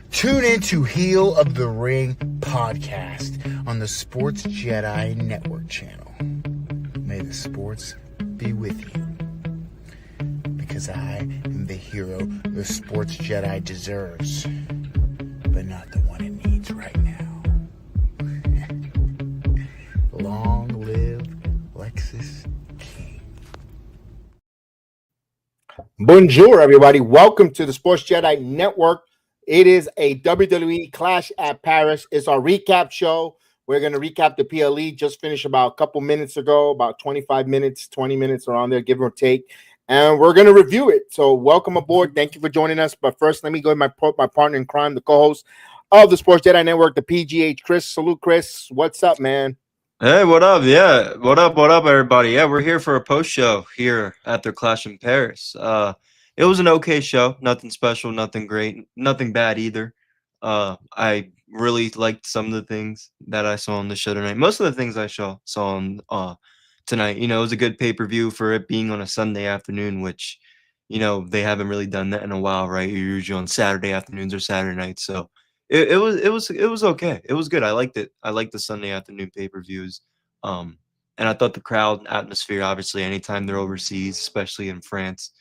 Tune in to Heel of the Ring podcast on the Sports Jedi Network channel. May the sports be with you, because I am the hero the Sports Jedi deserves, but not the one it needs right now. Long live Lexus King. Bonjour, everybody. Welcome to the Sports Jedi Network. It is a WWE Clash at Paris. It's our recap show. We're going to recap the PLE. Just finished about a couple minutes ago, about 25 minutes, 20 minutes around there, give or take. And we're going to review it. So welcome aboard. Thank you for joining us. But first, let me go to my partner in crime, the co-host of the Sports Jedi Network, the PGH, Chris. Salute, Chris. What's up, man? Hey, what up? Yeah, what up, everybody? Yeah, we're here for a post show here at their Clash in Paris. It was an okay show, nothing special, nothing great, nothing bad either. I really liked some of the things that I saw on the show tonight. Most of the things I saw on tonight, it was a good pay-per-view for it being on a Sunday afternoon, which they haven't really done that in a while, right? You're usually on Saturday afternoons or Saturday nights, so. It was okay. It was good. I liked it. I liked the Sunday afternoon pay-per-views. And I thought the crowd atmosphere, obviously, anytime they're overseas, especially in France,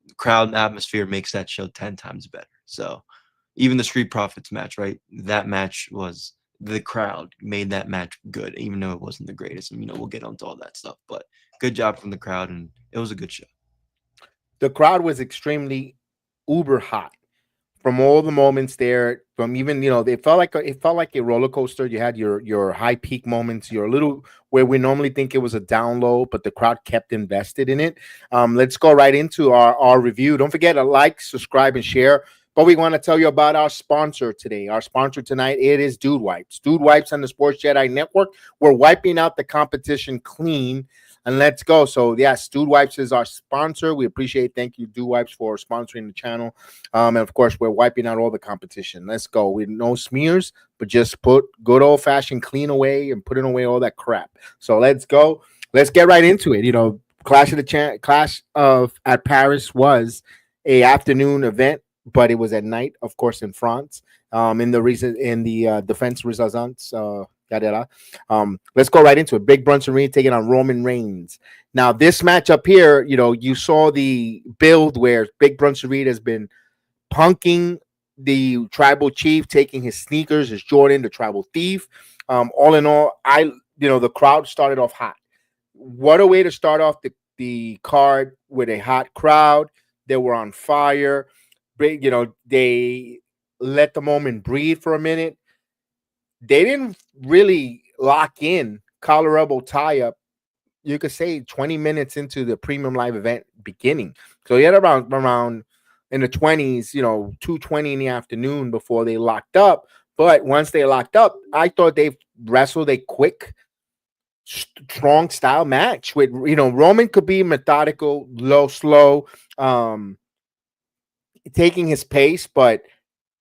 the crowd atmosphere makes that show 10 times better. So even the Street Profits match, right? That match was the crowd made that match good, even though it wasn't the greatest. And we'll get onto all that stuff. But good job from the crowd, and it was a good show. The crowd was extremely uber hot. From all the moments there, from even it felt like a roller coaster. You had your high peak moments, your little where we normally think it was a down low, but the crowd kept invested in it. Let's go right into our review. Don't forget to like, subscribe, and share. But we want to tell you about our sponsor today. Our sponsor tonight, it is Dude Wipes. Dude Wipes on the Sports Jedi Network. We're wiping out the competition clean. And let's go. So, yes, Dude Wipes is our sponsor. We appreciate, thank you, Dude Wipes, for sponsoring the channel. And, of course, we're wiping out all the competition. Let's go. With no smears, but just put good old-fashioned clean away and putting away all that crap. So, let's go. Let's get right into it. Clash at Paris was a afternoon event, but it was at night, of course, in France. In the Défense Arena. Let's go right into it. Big Bronson Reed taking on Roman Reigns. Now, this match up here, you saw the build where Big Bronson Reed has been punking the tribal chief, taking his sneakers, his Jordan, the tribal thief. All in all, the crowd started off hot. What a way to start off the card with a hot crowd. They were on fire. They let the moment breathe for a minute. They didn't really lock in collar elbow tie up. You could say 20 minutes into the premium live event beginning. So you had around in the 20s, 2:20 in the afternoon before they locked up. But once they locked up, I thought they wrestled a quick, strong style match with, Roman could be methodical, slow, taking his pace. But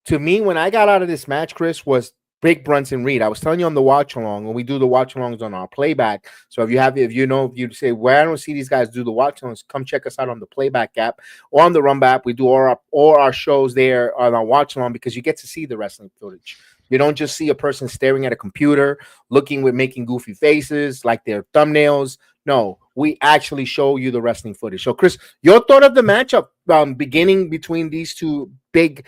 to me, when I got out of this match, Chris, was Big Bronson Reed. I was telling you on the watch along, when we do the watch alongs on our playback. So if you say, well, I don't see these guys do the watch alongs, come check us out on the playback app or on the Rumba app. We do all our shows there on our watch along, because you get to see the wrestling footage. You don't just see a person staring at a computer, making goofy faces like their thumbnails. No, we actually show you the wrestling footage. So, Chris, your thought of the matchup beginning between these two, Big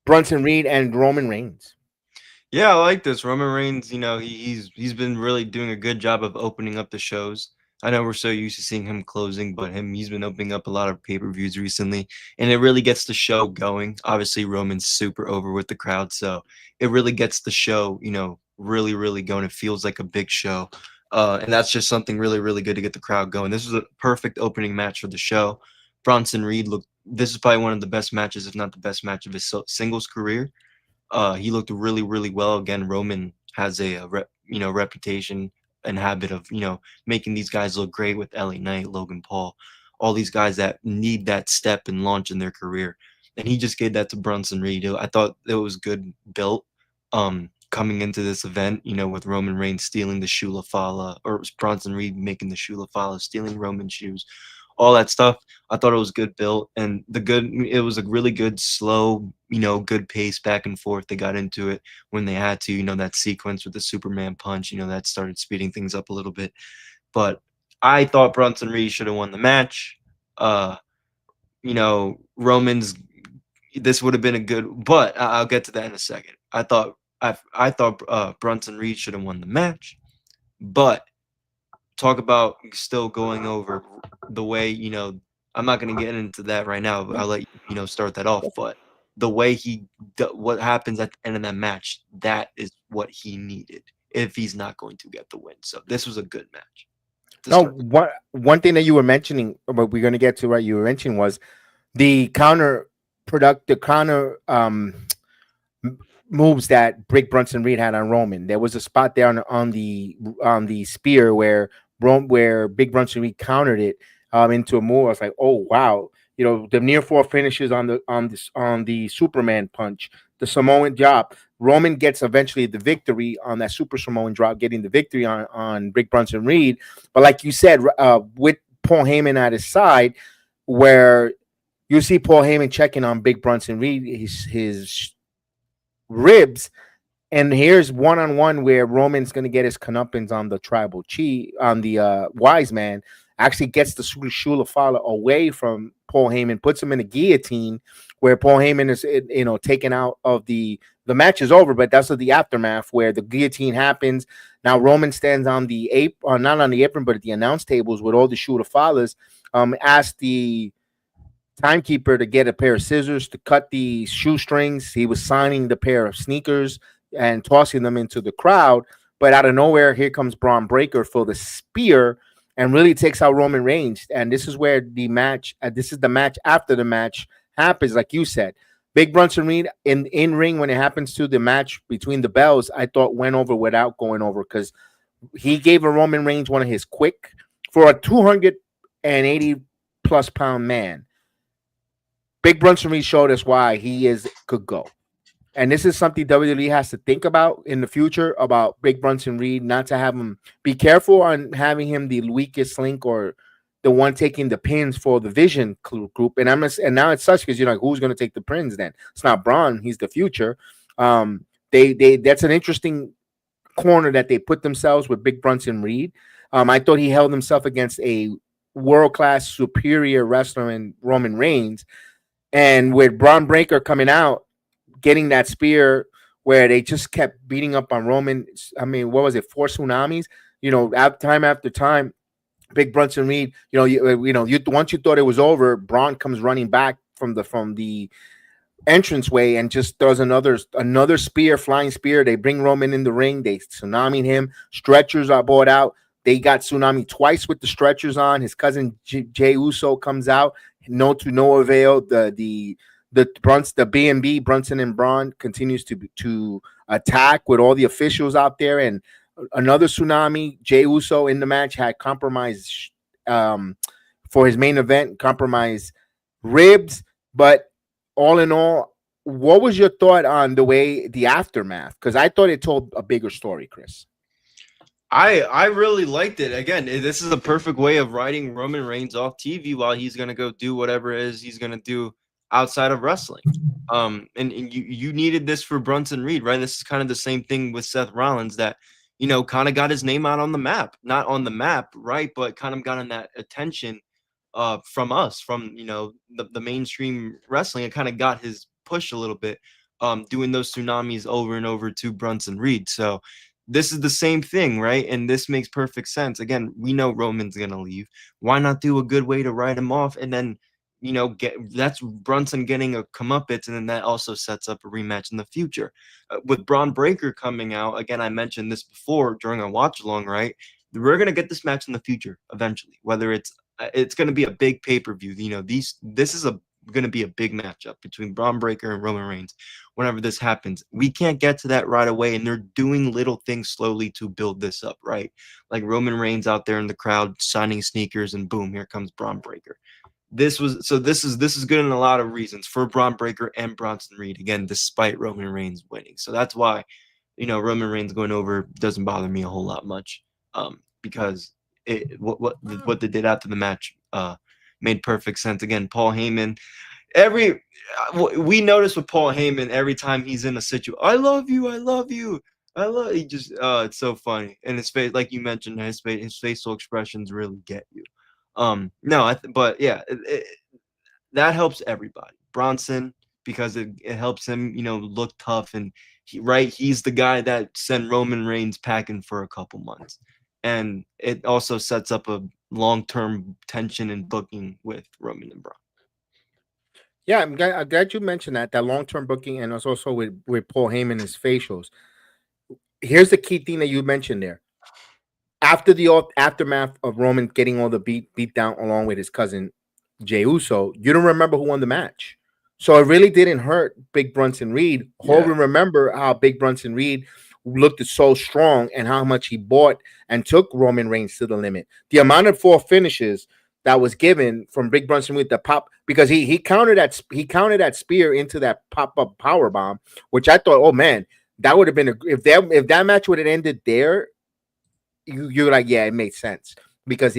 Bronson Reed and Roman Reigns? Yeah, I like this. Roman Reigns, he's been really doing a good job of opening up the shows. I know we're so used to seeing him closing, but he's been opening up a lot of pay-per-views recently, and it really gets the show going. Obviously, Roman's super over with the crowd, so it really gets the show, really, really going. It feels like a big show, and that's just something really, really good to get the crowd going. This is a perfect opening match for the show. Bronson Reed this is probably one of the best matches, if not the best match of his singles career. He looked really, really well. Again, Roman has a reputation and habit of, making these guys look great with LA Knight, Logan Paul, all these guys that need that step and launch in their career. And he just gave that to Bronson Reed. I thought it was good built coming into this event, with Roman Reigns stealing the shoe La Fala, or it was Bronson Reed making the shoe La Fala, stealing Roman's shoes. all that stuff. I thought it was good built, and it was a really good, slow, good pace back and forth. They got into it when they had to, that sequence with the Superman punch, that started speeding things up a little bit. But I thought Bronson Reed should have won the match. Roman's, this would have been a good, but I'll get to that in a second. I thought Bronson Reed should have won the match, but talk about still going over the way, I'm not going to get into that right now. I'll let you, start that off. But the way what happens at the end of that match, that is what he needed if he's not going to get the win. So this was a good match. No, one thing that you were mentioning, but we're going to get to what you were mentioning was the counter moves that Bronson Reed had on Roman. There was a spot there on the spear where Big Bronson Reed countered it into a move. I was like, oh wow, the near fall finishes on the Superman punch, the Samoan drop. Roman gets eventually the victory on that Super Samoan drop, getting the victory on Big Bronson Reed. But like you said, with Paul Heyman at his side, where you see Paul Heyman checking on Big Bronson Reed, his ribs, and here's one-on-one where Roman's going to get his comeuppance on the tribal chief, on the wise man, actually gets the Shula Fala away from Paul Heyman, puts him in a guillotine where Paul Heyman is, taken out of the match is over, but that's the aftermath where the guillotine happens. Now Roman stands on the apron, not on the apron, but at the announce tables with all the Shula Falas, asked the timekeeper to get a pair of scissors to cut the shoestrings. He was signing the pair of sneakers and tossing them into the crowd. But out of nowhere, here comes Braun Breaker for the spear and really takes out Roman Reigns. And this is where the match, this is the match after the match happens, like you said. Big Bronson Reed in ring, when it happens to the match between the bells, I thought went over without going over, because he gave a Roman Reigns one of his quick, for a 280 plus pound man. Big Bronson Reed showed us why he could go. And this is something WWE has to think about in the future about Big Bronson Reed, not to have him be careful on having him the weakest link or the one taking the pins for the Vision group. And now it's such, because who's going to take the pins then? It's not Braun, he's the future. That's an interesting corner that they put themselves with Big Bronson Reed. I thought he held himself against a world-class superior wrestler in Roman Reigns. And with Braun Breaker coming out, getting that spear where they just kept beating up on Roman. I mean, what was it? 4 tsunamis, time after time. Big Bronson Reed, once you thought it was over, Braun comes running back from the entranceway and just throws another spear, flying spear. They bring Roman in the ring. They tsunami him. Stretchers are brought out. They got tsunami twice with the stretchers on. His cousin Jey Uso comes out. To no avail. The B&B, Brunson and Braun, continues to attack with all the officials out there, and another tsunami. Jey Uso in the match had compromised for his main event, compromised ribs. But all in all, what was your thought on the aftermath? Because I thought it told a bigger story, Chris. I really liked it. Again, this is a perfect way of writing Roman Reigns off TV while he's going to go do whatever it is he's going to do outside of wrestling. And you needed this for Bronson Reed, right? This is kind of the same thing with Seth Rollins that, kind of got his name out on the map. Not on the map, right? But kind of got in that attention from us, from, the mainstream wrestling. It kind of got his push a little bit, doing those tsunamis over and over to Bronson Reed. So this is the same thing, right? And this makes perfect sense. Again, we know Roman's going to leave. Why not do a good way to write him off and then, that's Brunson getting a comeuppance, and then that also sets up a rematch in the future. With Braun Breaker coming out, again, I mentioned this before during a watch-along, right? We're going to get this match in the future eventually, whether it's going to be a big pay-per-view. This is going to be a big matchup between Braun Breaker and Roman Reigns whenever this happens. We can't get to that right away, and they're doing little things slowly to build this up, right? Like Roman Reigns out there in the crowd signing sneakers, and boom, here comes Braun Breaker. This is good in a lot of reasons for Braun Breaker and Bronson Reed, again, despite Roman Reigns winning. So that's why, Roman Reigns going over doesn't bother me a whole lot much, because what they did after the match made perfect sense. Again, Paul Heyman, we notice with Paul Heyman every time he's in a situation, I love you, I love you, I love. He just, it's so funny, and his face, like you mentioned, his facial expressions really get you. No, but yeah, that helps everybody. Bronson, because it helps him, look tough, and he's the guy that sent Roman Reigns packing for a couple months, and it also sets up a long-term tension and booking with Roman and Braun. Yeah, I'm glad you mentioned that long-term booking, and it's also with Paul Heyman and his facials. Here's the key thing that you mentioned there. After the aftermath of Roman getting all the beat down along with his cousin Jey Uso, you don't remember who won the match. So it really didn't hurt Big Bronson Reed. Hogan, remember how Big Bronson Reed looked so strong and how much he bought and took Roman Reigns to the limit. The amount of 4 finishes that was given from Big Bronson Reed, the pop, because he countered that spear into that pop-up power bomb, which I thought, oh man, that would have been if that match would have ended there. You're like, yeah, it made sense because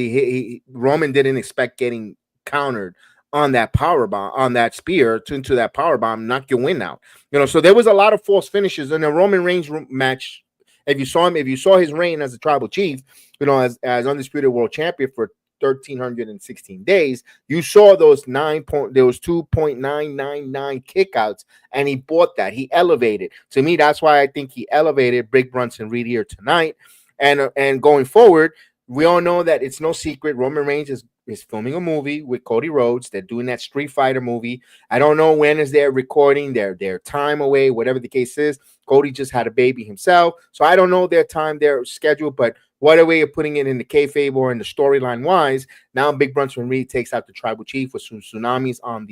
Roman didn't expect getting countered on that power bomb, on that spear into that power bomb, knock your win out. So there was a lot of false finishes in the Roman Reigns match. If you saw his reign as a tribal chief, as undisputed world champion for 1,316 days, you saw those 2.999 kickouts, and he bought that. He elevated. To me, that's why I think he elevated Big Bronson Reed here tonight. And going forward, we all know that it's no secret Roman Reigns is filming a movie with Cody Rhodes. They're doing that Street Fighter movie. I don't know when is they're recording their time away, whatever the case is. Cody just had a baby himself, so I don't know their time, their schedule. But whatever way you're putting it in the kayfabe or in the storyline wise, now Big Bronson Reed takes out the tribal chief with some tsunamis on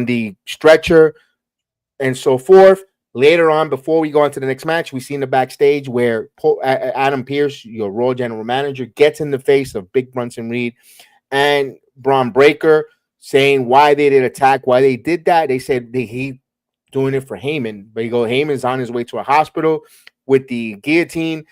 the stretcher and so forth. Later on, before we go into the next match, we see in the backstage where Adam Pearce, your Raw general manager, gets in the face of Big Bronson Reed and Braun Breaker, saying why they did attack, why they did that. They said he doing it for Heyman, but Heyman's on his way to a hospital with the guillotine.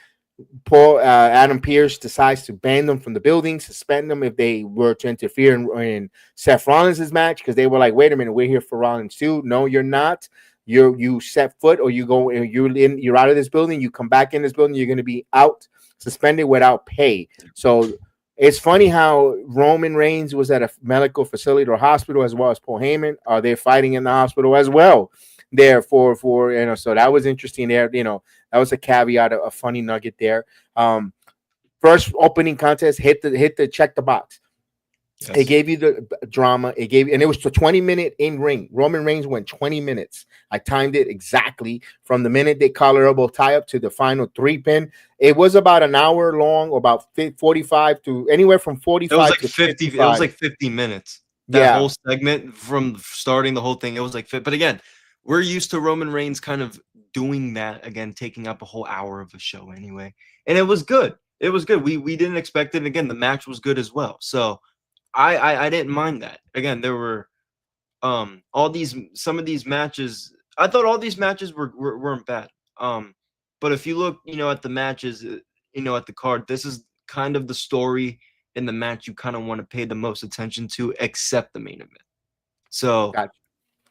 Adam Pearce decides to ban them from the building, suspend them if they were to interfere in Seth Rollins' match, because they were like, wait a minute, we're here for Rollins too. No, you're not. You set foot, or you're out of this building. You come back in this building, you're going to be out, suspended without pay. So it's funny how Roman Reigns was at a medical facility or hospital, as well as Paul Heyman. Are they fighting in the hospital as well? There for so that was interesting there. That was a caveat, a funny nugget there. First opening contest, hit the check the box. Yes. It gave you the drama. And it was a 20-minute in ring. Roman Reigns went 20 minutes. I timed it exactly from the minute they collar elbow tie up to the final 3-pin. It was about an hour long, or about 45 to anywhere from 45 to 50. 55. It was like 50 minutes. That whole segment from starting the whole thing, it was like, but again, we're used to Roman Reigns kind of doing that again, taking up a whole hour of a show anyway. And it was good. It was good. We didn't expect it. And again, the match was good as well. So I didn't mind that. Again, there were some of these matches. I thought all these matches weren't bad. But if you look, at the matches, at the card, this is kind of the story in the match you kind of want to pay the most attention to, except the main event. So gotcha.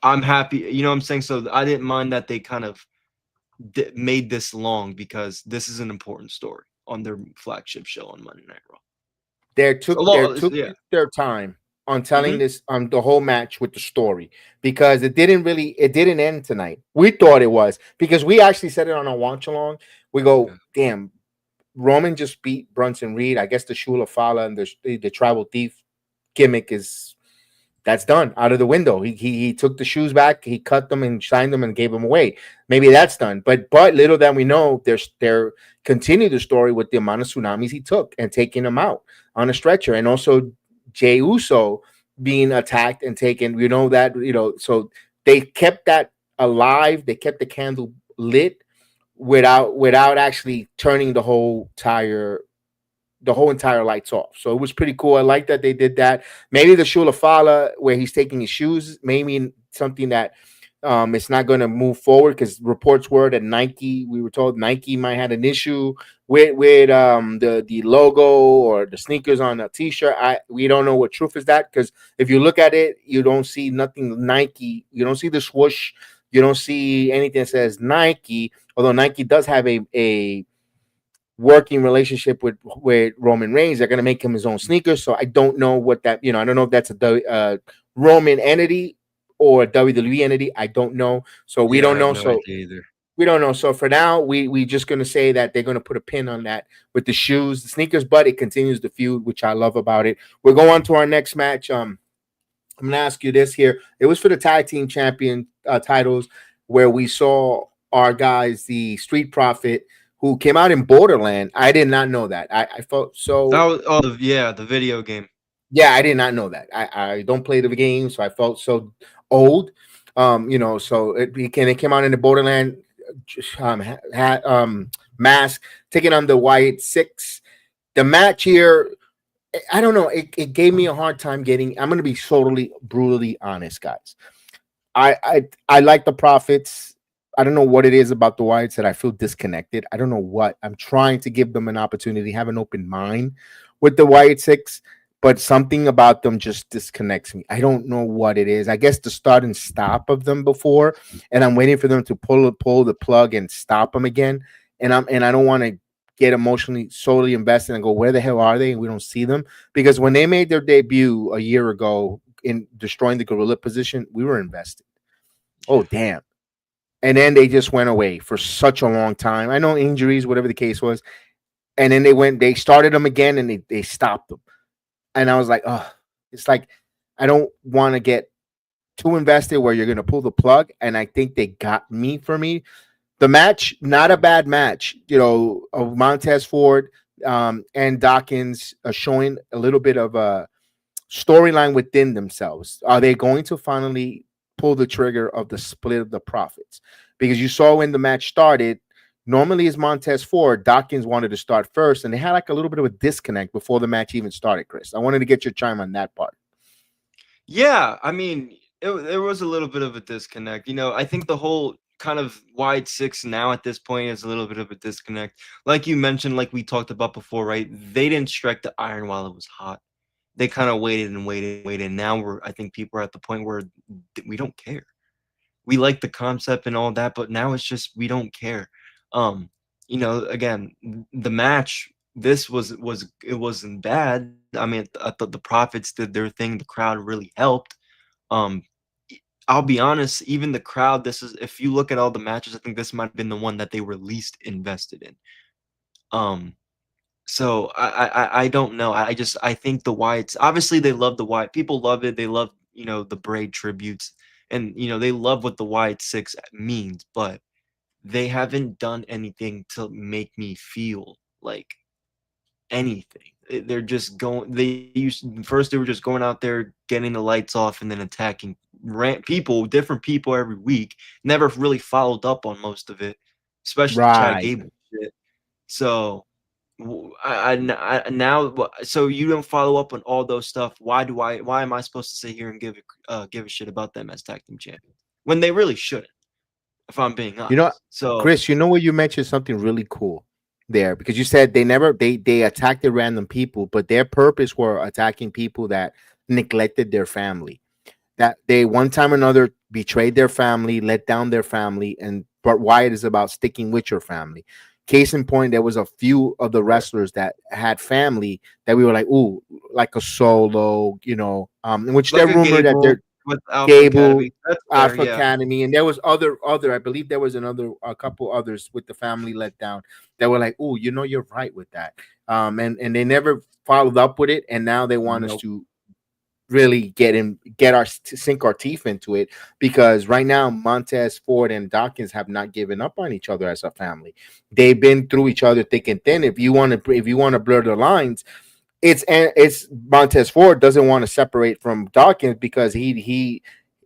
I'm happy. You know what I'm saying? So I didn't mind that they kind of made this long, because this is an important story on their flagship show on Monday Night Raw. They took their time on telling this the whole match with the story, because it didn't end tonight. We thought it was, because we actually said it on a watch along. We go, damn, Roman just beat Bronson Reed. I guess the Shula Fala and the tribal thief gimmick that's done, out of the window. He took the shoes back, he cut them and signed them and gave them away. Maybe that's done. But little than we know, they're continue the story with the amount of tsunamis he took and taking them out on a stretcher, and also Jey Uso being attacked and taken. So they kept that alive. They kept the candle lit without actually turning the whole entire lights off. So it was pretty cool. I like that they did that. Maybe the Shula Fala, where he's taking his shoes, maybe something that It's not going to move forward because reports were that Nike, we were told Nike might had an issue with the logo or the sneakers on a t-shirt. We don't know what truth is that, because if you look at it, you don't see nothing Nike. You don't see the swoosh. You don't see anything that says Nike. Although Nike does have a working relationship with Roman Reigns. They're going to make him his own sneakers. So I don't know what that, I don't know if that's a Roman entity or a WWE entity. I don't know. So we don't know. No So idea either. we don't know. So for now, we just going to say that they're going to put a pin on that with the shoes, the sneakers, but it continues the feud, which I love about it. We'll go on to our next match. I'm going to ask you this here. It was for the tag team champion titles, where we saw our guys, the Street Profit, who came out in Borderland. I did not know that. I felt so. That was, the video game. Yeah, I did not know that. I don't play the game, so I felt so old. So it came out in the Borderland mask, taking on the Wyatt Six. The match here, I don't know. It gave me a hard time getting. I'm going to be totally brutally honest, guys. I like the Profits. I don't know what it is about the Wyatts that I feel disconnected. I don't know what. I'm trying to give them an opportunity, have an open mind with the Wyatt Six, but something about them just disconnects me. I don't know what it is. I guess the start and stop of them before, and I'm waiting for them to pull the plug and stop them again. And I don't want to get emotionally solely invested and go, where the hell are they? And we don't see them, because when they made their debut a year ago in destroying the gorilla position, we were invested. Oh, damn. And then they just went away for such a long time. I know injuries, whatever the case was. And then they started them again, and they stopped them. And I was like, oh, it's like, I don't want to get too invested where you're going to pull the plug. And I think they got me for me. The match, not a bad match, of Montez Ford and Dawkins showing a little bit of a storyline within themselves. Are they going to finally pull the trigger of the split of the Profits? Because you saw when the match started, normally it's Montez Ford. Dawkins wanted to start first, and they had like a little bit of a disconnect before the match even started, Chris. I wanted to get your chime on that part. Yeah, I mean, there was a little bit of a disconnect. I think the whole kind of Wyatt Six now at this point is a little bit of a disconnect. Like you mentioned, like we talked about before, right? They didn't strike the iron while it was hot. They kind of waited and waited and waited. Now I think people are at the point where we don't care. We like the concept and all that, but now it's just we don't care. Again, the match, this it wasn't bad. I mean, I thought the Profits did their thing. The crowd really helped. I'll be honest, even the crowd, if you look at all the matches, I think this might have been the one that they were least invested in. So I don't know. I think the Wyatts, obviously they love the Wyatt. People love it. They love, the Braid tributes, and they love what the Wyatt Six means, but they haven't done anything to make me feel like anything. They're just going. First they were just going out there, getting the lights off, and then attacking different people every week. Never really followed up on most of it, especially Chad Gable shit. So now, so you don't follow up on all those stuff. Why am I supposed to sit here and give a shit about them as tag team champions when they really shouldn't, if I'm being honest? Chris, where you mentioned something really cool there, because you said they attacked the random people, but their purpose were attacking people that neglected their family, that they one time or another betrayed their family, let down their family, but Wyatt is about sticking with your family. Case in point, there was a few of the wrestlers that had family that we were like, ooh, like a Solo, which like they're rumored that they're with Alpha Gable, Academy. Alpha Academy, and there was other. I believe there was a couple others with the family let down that were like, "Oh, you're right with that." And they never followed up with it, and now they want us to really sink our teeth into it, because right now Montez Ford and Dawkins have not given up on each other as a family. They've been through each other thick and thin. If you want to blur the lines, it's Montez Ford doesn't want to separate from Dawkins because he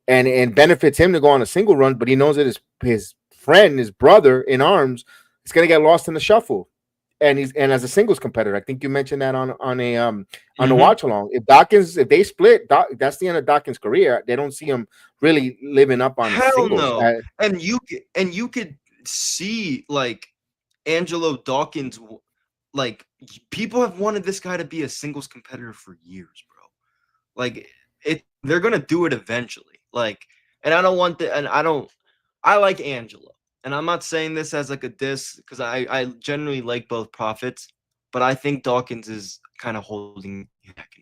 benefits him to go on a single run, but he knows that his friend, his brother in arms, is going to get lost in the shuffle. and as a singles competitor. I think you mentioned that on the Mhm. watch along. If they split, that's the end of Dawkins' career. They don't see him really living up on his Hell singles. no. And you could see like Angelo Dawkins, like people have wanted this guy to be a singles competitor for years, bro. Like they're gonna do it eventually. Like, and I don't want the, and I don't. I like Angelo, and I'm not saying this as like a diss because I generally like both Prophets, but I think Dawkins is kind of holding back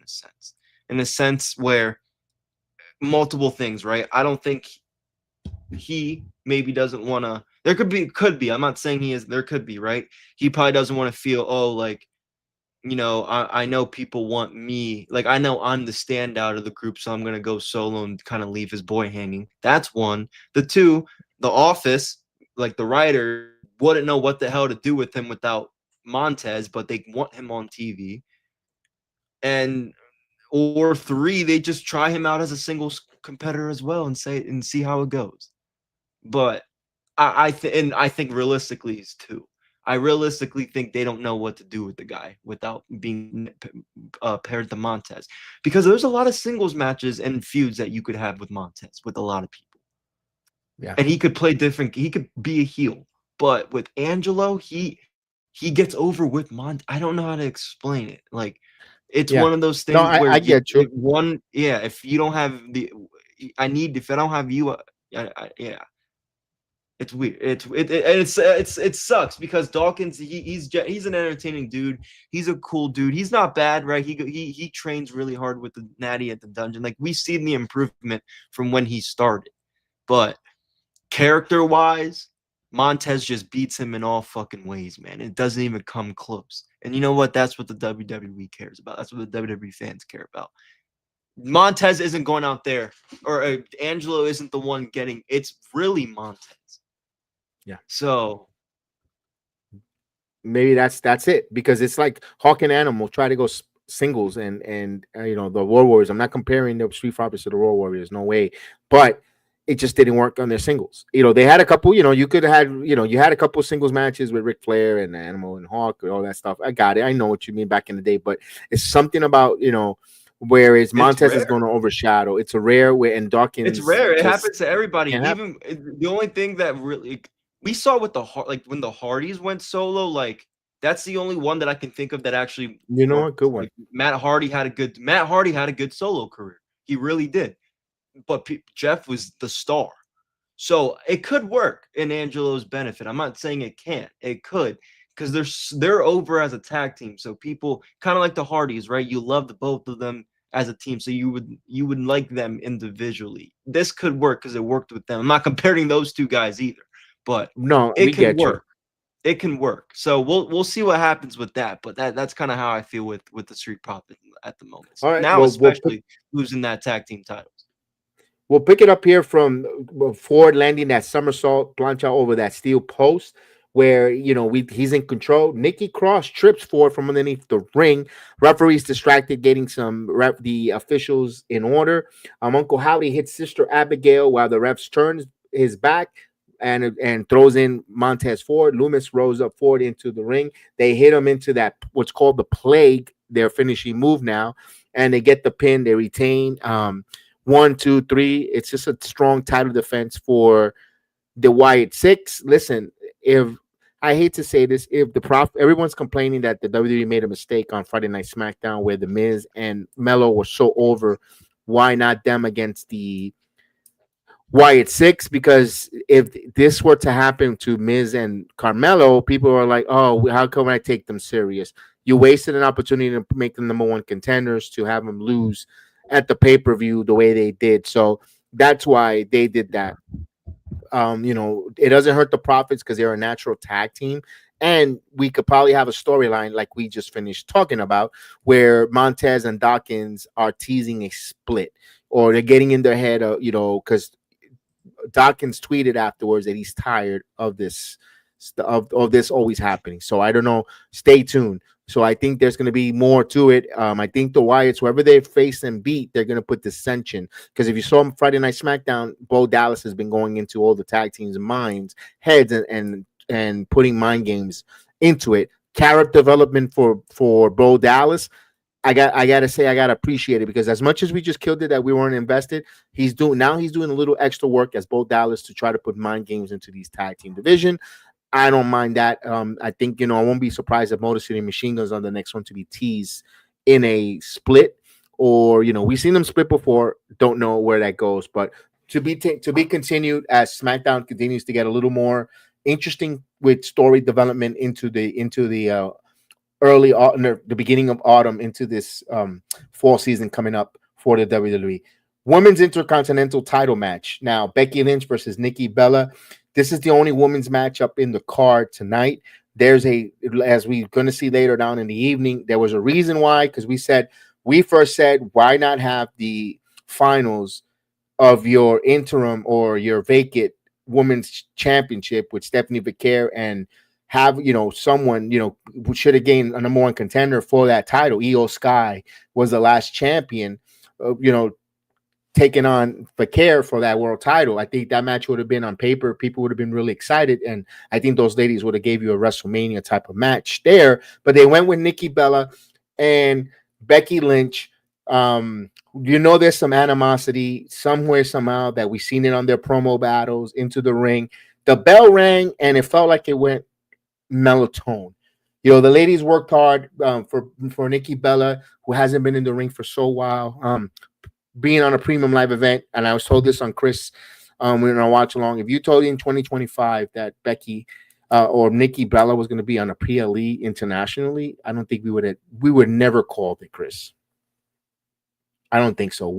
in a sense where multiple things, right? I don't think he maybe doesn't want to. There could be. I'm not saying he is. There could be, right? He probably doesn't want to feel, oh, like, I know people want me. Like, I know I'm the standout of the group, so I'm going to go solo and kind of leave his boy hanging. That's one. The two, the office, like the writer, wouldn't know what the hell to do with him without Montez, but they want him on TV. Or three, they just try him out as a singles competitor as well and see how it goes. But I think realistically is two. I realistically think they don't know what to do with the guy without being paired to Montez, because there's a lot of singles matches and feuds that you could have with Montez with a lot of people. Yeah, and he could play different. He could be a heel, but with Angelo, he gets over with I don't know how to explain it. Like, it's yeah. one of those No, things where I get you. if you don't have if I don't have you, yeah. It's weird. It sucks because Dawkins he's an entertaining dude. He's a cool dude. He's not bad, right? He trains really hard with the Natty at the dungeon. Like, we've seen the improvement from when he started, but character wise, Montez just beats him in all fucking ways, man. It doesn't even come close. And you know what? That's what the WWE cares about. That's what the WWE fans care about. Montez isn't going out there, or Angelo isn't the one getting. It's really Montez. Yeah. So Maybe that's it, because it's like Hawk and Animal try to go singles, and the Road Warriors. I'm not comparing the Street Profits to the Road Warriors, no way, but it just didn't work on their singles. They had a couple. You could have had. You had a couple of singles matches with Ric Flair and Animal and Hawk and all that stuff. I got it. I know what you mean back in the day, but it's something about whereas Montez is going to overshadow. It's a rare way, and Dawkins. it's rare. It happens to everybody. can't Even the only thing that really we saw with when the Hardys went solo, like that's the only one that I can think of that actually You know what? worked. Good one. Like, Matt Hardy had a good solo career. He really did. But Jeff was the star. So it could work in Angelo's benefit. I'm not saying it can't. It could, because they're over as a tag team. So people kind of like the Hardys, right? You love the both of them as a team, so you would like them individually. This could work because it worked with them. I'm not comparing those two guys either, but No, it we can get work. It can work. So we'll see what happens with that. But that's kind of how I feel with the Street Profit at the moment. All right. Now, Well, especially losing that tag team titles. we'll pick it up here from Ford landing that somersault plancha over that steel post, where he's in control. Nikki Cross trips Ford from underneath the ring. Referee's distracted, getting the officials in order. Uncle Howdy hits Sister Abigail while the refs turns his back and throws in Montez Ford. Loomis rolls up Ford into the ring. They hit him into that what's called the plague, their finishing move now, and they get the pin. They retain. 1, 2, 3. It's just a strong title defense for the Wyatt Six. Listen, if I hate to say this, if everyone's complaining that the WWE made a mistake on Friday Night SmackDown where the Miz and Melo were so over, why not them against the Wyatt Six? Because if this were to happen to Miz and Carmelo, people are like, oh, how come I take them serious? You wasted an opportunity to make them number one contenders, to have them lose at the pay-per-view the way they did. So that's why they did that. It doesn't hurt the Profits because they're a natural tag team. And we could probably have a storyline like we just finished talking about, where Montez and Dawkins are teasing a split, or they're getting in their head, because Dawkins tweeted afterwards that he's tired of this always happening. So I don't know. Stay tuned. So I think there's going to be more to it. I think the Wyatts, whoever they face and beat, they're going to put dissension. Because if you saw Friday Night SmackDown, Bo Dallas has been going into all the tag teams' heads and putting mind games into it. character development for Bo Dallas, I gotta say I gotta appreciate it, because as much as we just killed it that we weren't invested, he's doing a little extra work as Bo Dallas to try to put mind games into these tag team division. I don't mind that. I think, I won't be surprised if Motor City Machine Guns on the next one to be teased in a split, or we've seen them split before. Don't know where that goes, but to be continued as SmackDown continues to get a little more interesting with story development into the the beginning of autumn into this fall season coming up for the WWE Women's Intercontinental title match. Now, Becky Lynch versus Nikki Bella. This is the only women's match up in the card tonight. As we're going to see later down in the evening, there was a reason why, because we first said, why not have the finals of your interim or your vacant women's championship with Stephanie Becker, and have someone who should have gained a number one contender for that title. Io Sky was the last champion, taking on Becker for that world title. I think that match would have been, on paper, people would have been really excited, and I think those ladies would have gave you a WrestleMania type of match there. But they went with Nikki Bella and Becky Lynch. There's some animosity somewhere, somehow, that we've seen it on their promo battles into the ring. The bell rang, and it felt like it went melatonin. The ladies worked hard for Nikki Bella, who hasn't been in the ring for so while, being on a premium live event. And I was told this on Chris when I watch along. If you told you in 2025 that Becky or Nikki Bella was going to be on a PLE internationally, I don't think we would never called it, Chris. I don't think so.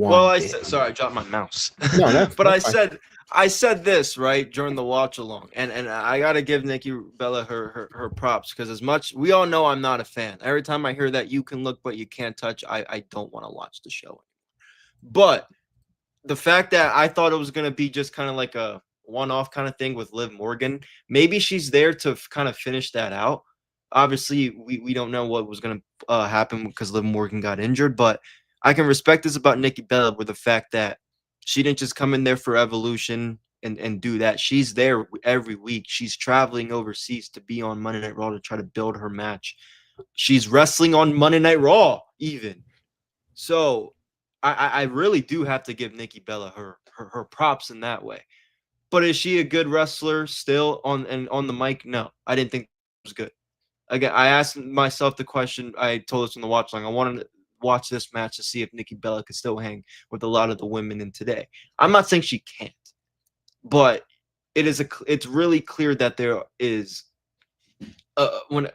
Sorry, I dropped my mouse. No, but I said this right during the watch along, and I gotta give Nikki Bella her props, because as much we all know I'm not a fan. Every time I hear that you can look but you can't touch, I don't want to watch the show anymore. But the fact that I thought it was gonna be just kind of like a one-off kind of thing with Liv Morgan, maybe she's there to kind of finish that out. Obviously, we don't know what was gonna happen because Liv Morgan got injured, but I can respect this about Nikki Bella with the fact that she didn't just come in there for Evolution and do that. She's there every week. She's traveling overseas to be on Monday Night Raw to try to build her match. She's wrestling on Monday Night Raw even. So I really do have to give Nikki Bella her props in that way. But is she a good wrestler still on the mic? No, I didn't think it was good. Again, I asked myself the question. I told us on the watch long. I wanted to watch this match to see if Nikki Bella could still hang with a lot of the women in today. I'm not saying she can't, but it's really clear that there is when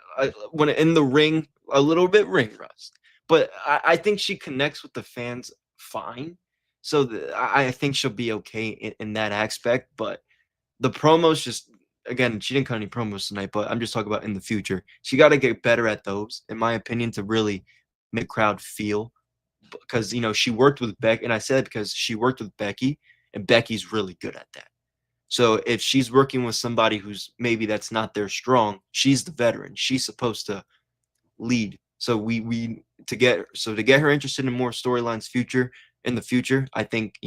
in the ring a little bit ring rust. But I think she connects with the fans fine, so I think she'll be okay in that aspect. But the promos, just again, she didn't cut any promos tonight, but I'm just talking about in the future. She got to get better at those, in my opinion, to really make crowd feel, because she worked with Becky, and I said because she worked with Becky, and Becky's really good at that. So if she's working with somebody who's maybe that's not their strong, she's the veteran. She's supposed to lead. So to get her interested in more storylines in the future, I think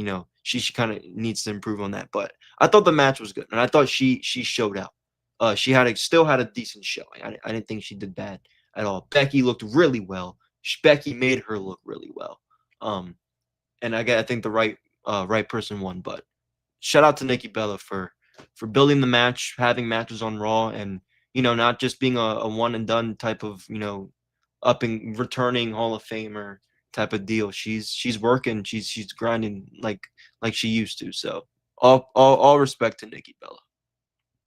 she kind of needs to improve on that. But I thought the match was good, and I thought she showed out. She still had a decent showing. I didn't think she did bad at all. Becky looked really well. Becky made her look really well. And I think the right person won. But shout out to Nikki Bella for building the match, having matches on Raw, and not just being a one and done type of up and returning Hall of Famer type of deal. She's working, she's grinding like she used to. So all respect to Nikki Bella.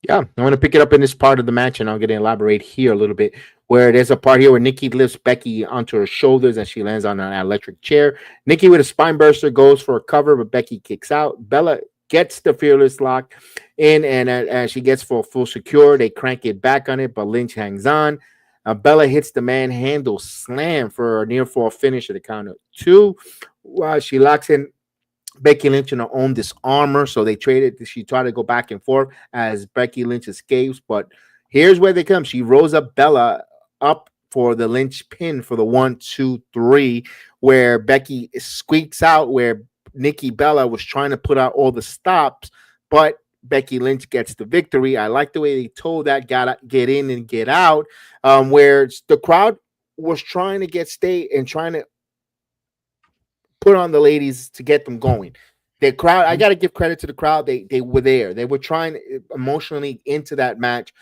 Yeah, I'm going to pick it up in this part of the match, and I'm going to elaborate here a little bit, where there's a part here where Nikki lifts Becky onto her shoulders and she lands on an electric chair. Nikki, with a spine burster, goes for a cover, but Becky kicks out. Bella gets the fearless lock in, and as she gets full secure, they crank it back on it, but Lynch hangs on. Bella hits the manhandle slam for a near fall finish at the count of 2. She locks in Becky Lynch in her own disarmor, so they traded. She tried to go back and forth as Becky Lynch escapes, but here's where they come. She rolls up Bella up for the Lynch pin for the 1, 2, 3, where Becky squeaks out, where Nikki Bella was trying to put out all the stops, but Becky Lynch gets the victory. I like the way they told that get in and get out, where the crowd was trying to stay and trying to put on the ladies to get them going. The crowd, I got to give credit to the crowd. They were there. They were trying emotionally into that match.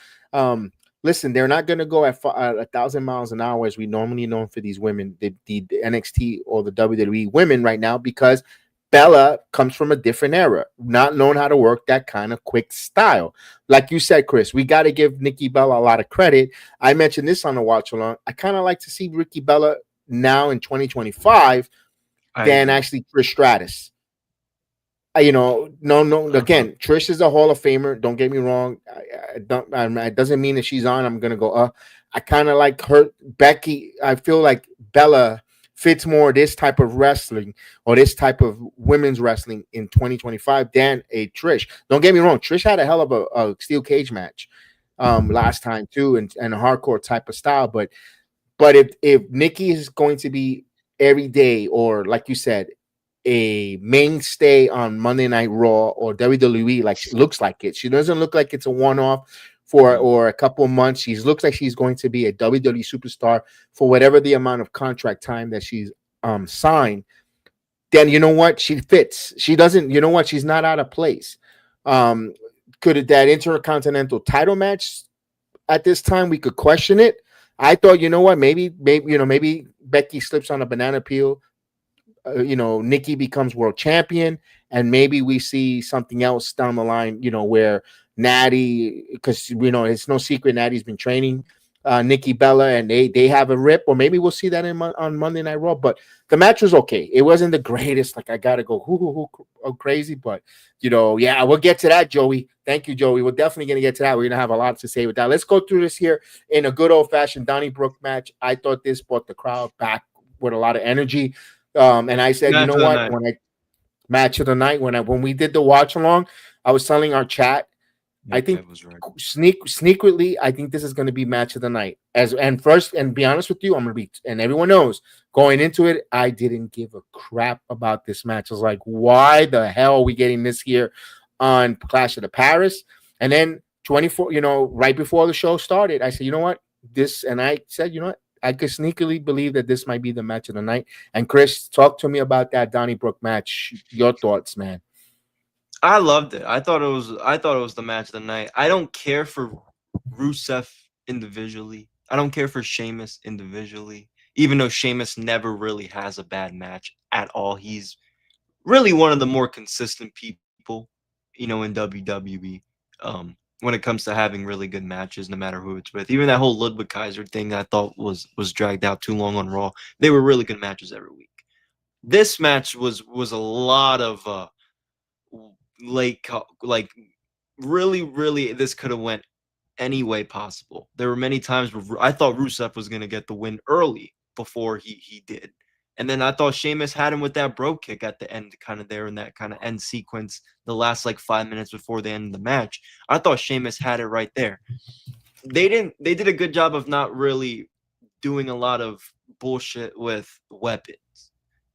Listen, they're not going to go at 1,000 miles an hour as we normally know for these women, the NXT or the WWE women right now, because Bella comes from a different era, not knowing how to work that kind of quick style. Like you said, Chris, we got to give Nikki Bella a lot of credit. I mentioned this on the watch along. I kind of like to see Nikki Bella now in 2025 than actually Trish Stratus. No. Again, Trish is a Hall of Famer. Don't get me wrong. It doesn't mean that she's on. I'm gonna go. I kind of like her. Becky. I feel like Bella fits more this type of wrestling or this type of women's wrestling in 2025 than a Trish. Don't get me wrong. Trish had a hell of a steel cage match last time too, and a hardcore type of style. But if Nikki is going to be every day, or like you said, a mainstay on Monday Night Raw or WWE, like she looks like it. She doesn't look like it's a one-off or a couple of months. She looks like she's going to be a WWE superstar for whatever the amount of contract time that she's signed. Then you know what? She fits. She doesn't, you know what? She's not out of place. Could that Intercontinental title match at this time, we could question it. I thought, you know what? Maybe Becky slips on a banana peel. Nikki becomes world champion, and maybe we see something else down the line, where Natty, because it's no secret Natty's been training Nikki Bella, and they have a rip, or maybe we'll see that on Monday Night Raw. But the match was okay. It wasn't the greatest. Like, I gotta go crazy, but yeah, we'll get to that, Joey. Thank you, Joey. We're definitely gonna get to that. We're gonna have a lot to say with that. Let's go through this here in a good old fashioned Donnybrook match. I thought this brought the crowd back with a lot of energy. And I said, you know what? Match of the night, when we did the watch along, I was telling our chat, I think sneakily, I think this is going to be match of the night. And be honest with you, I'm going to be, and everyone knows, going into it, I didn't give a crap about this match. I was like, why the hell are we getting this here on Clash of the Paris? And then 24, right before the show started, I said, you know what? I said, you know what? I could sneakily believe that this might be the match of the night. And Chris, talk to me about that Donnybrook match. Your thoughts, man. I loved it. I thought it was the match of the night. I don't care for Rusev individually. I don't care for Sheamus individually. Even though Sheamus never really has a bad match at all. He's really one of the more consistent people, in WWE. When it comes to having really good matches, no matter who it's with. Even that whole Ludwig Kaiser thing I thought was dragged out too long on Raw. They were really good matches every week. This match was a lot of really this could have went any way possible. There were many times where I thought Rusev was going to get the win early before he did. And then I thought Sheamus had him with that bro kick at the end, kind of there in that kind of end sequence, the last 5 minutes before the end of the match. I thought Sheamus had it right there. They did a good job of not really doing a lot of bullshit with weapons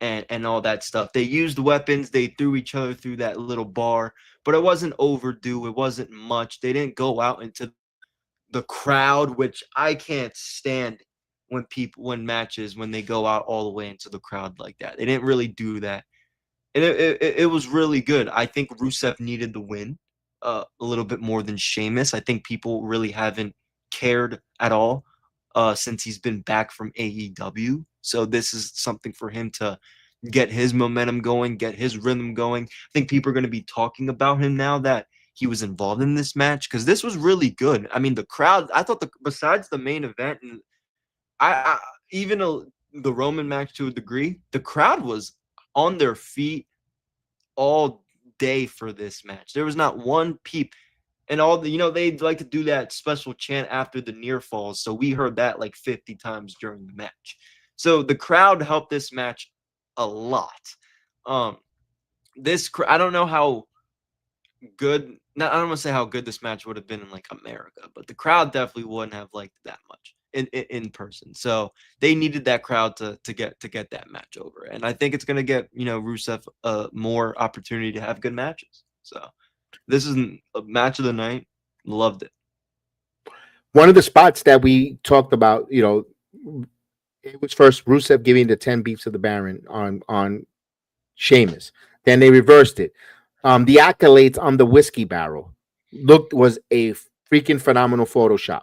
and all that stuff. They used weapons. They threw each other through that little bar, but it wasn't overdue. It wasn't much. They didn't go out into the crowd, which I can't stand when matches, when they go out all the way into the crowd like that. They didn't really do that. And it was really good. I think Rusev needed the win a little bit more than Sheamus. I think people really haven't cared at all since he's been back from AEW. So this is something for him to get his momentum going, get his rhythm going. I think people are going to be talking about him now that he was involved in this match, because this was really good. I mean, the crowd, I thought besides the main event, and even the Roman match to a degree, the crowd was on their feet all day for this match. There was not one peep. And all the, they like to do that special chant after the near falls. So we heard that 50 times during the match. So the crowd helped this match a lot. I don't know how good, I don't want to say how good this match would have been in America, but the crowd definitely wouldn't have liked that much in person. So they needed that crowd to get that match over. And I think it's going to get, Rusev more opportunity to have good matches. So This is a match of the night. Loved it. One of the spots that we talked about, it was first Rusev giving the 10 beats of the Baron on Sheamus. Then they reversed it. The accolades on the whiskey barrel was a freaking phenomenal Photoshop.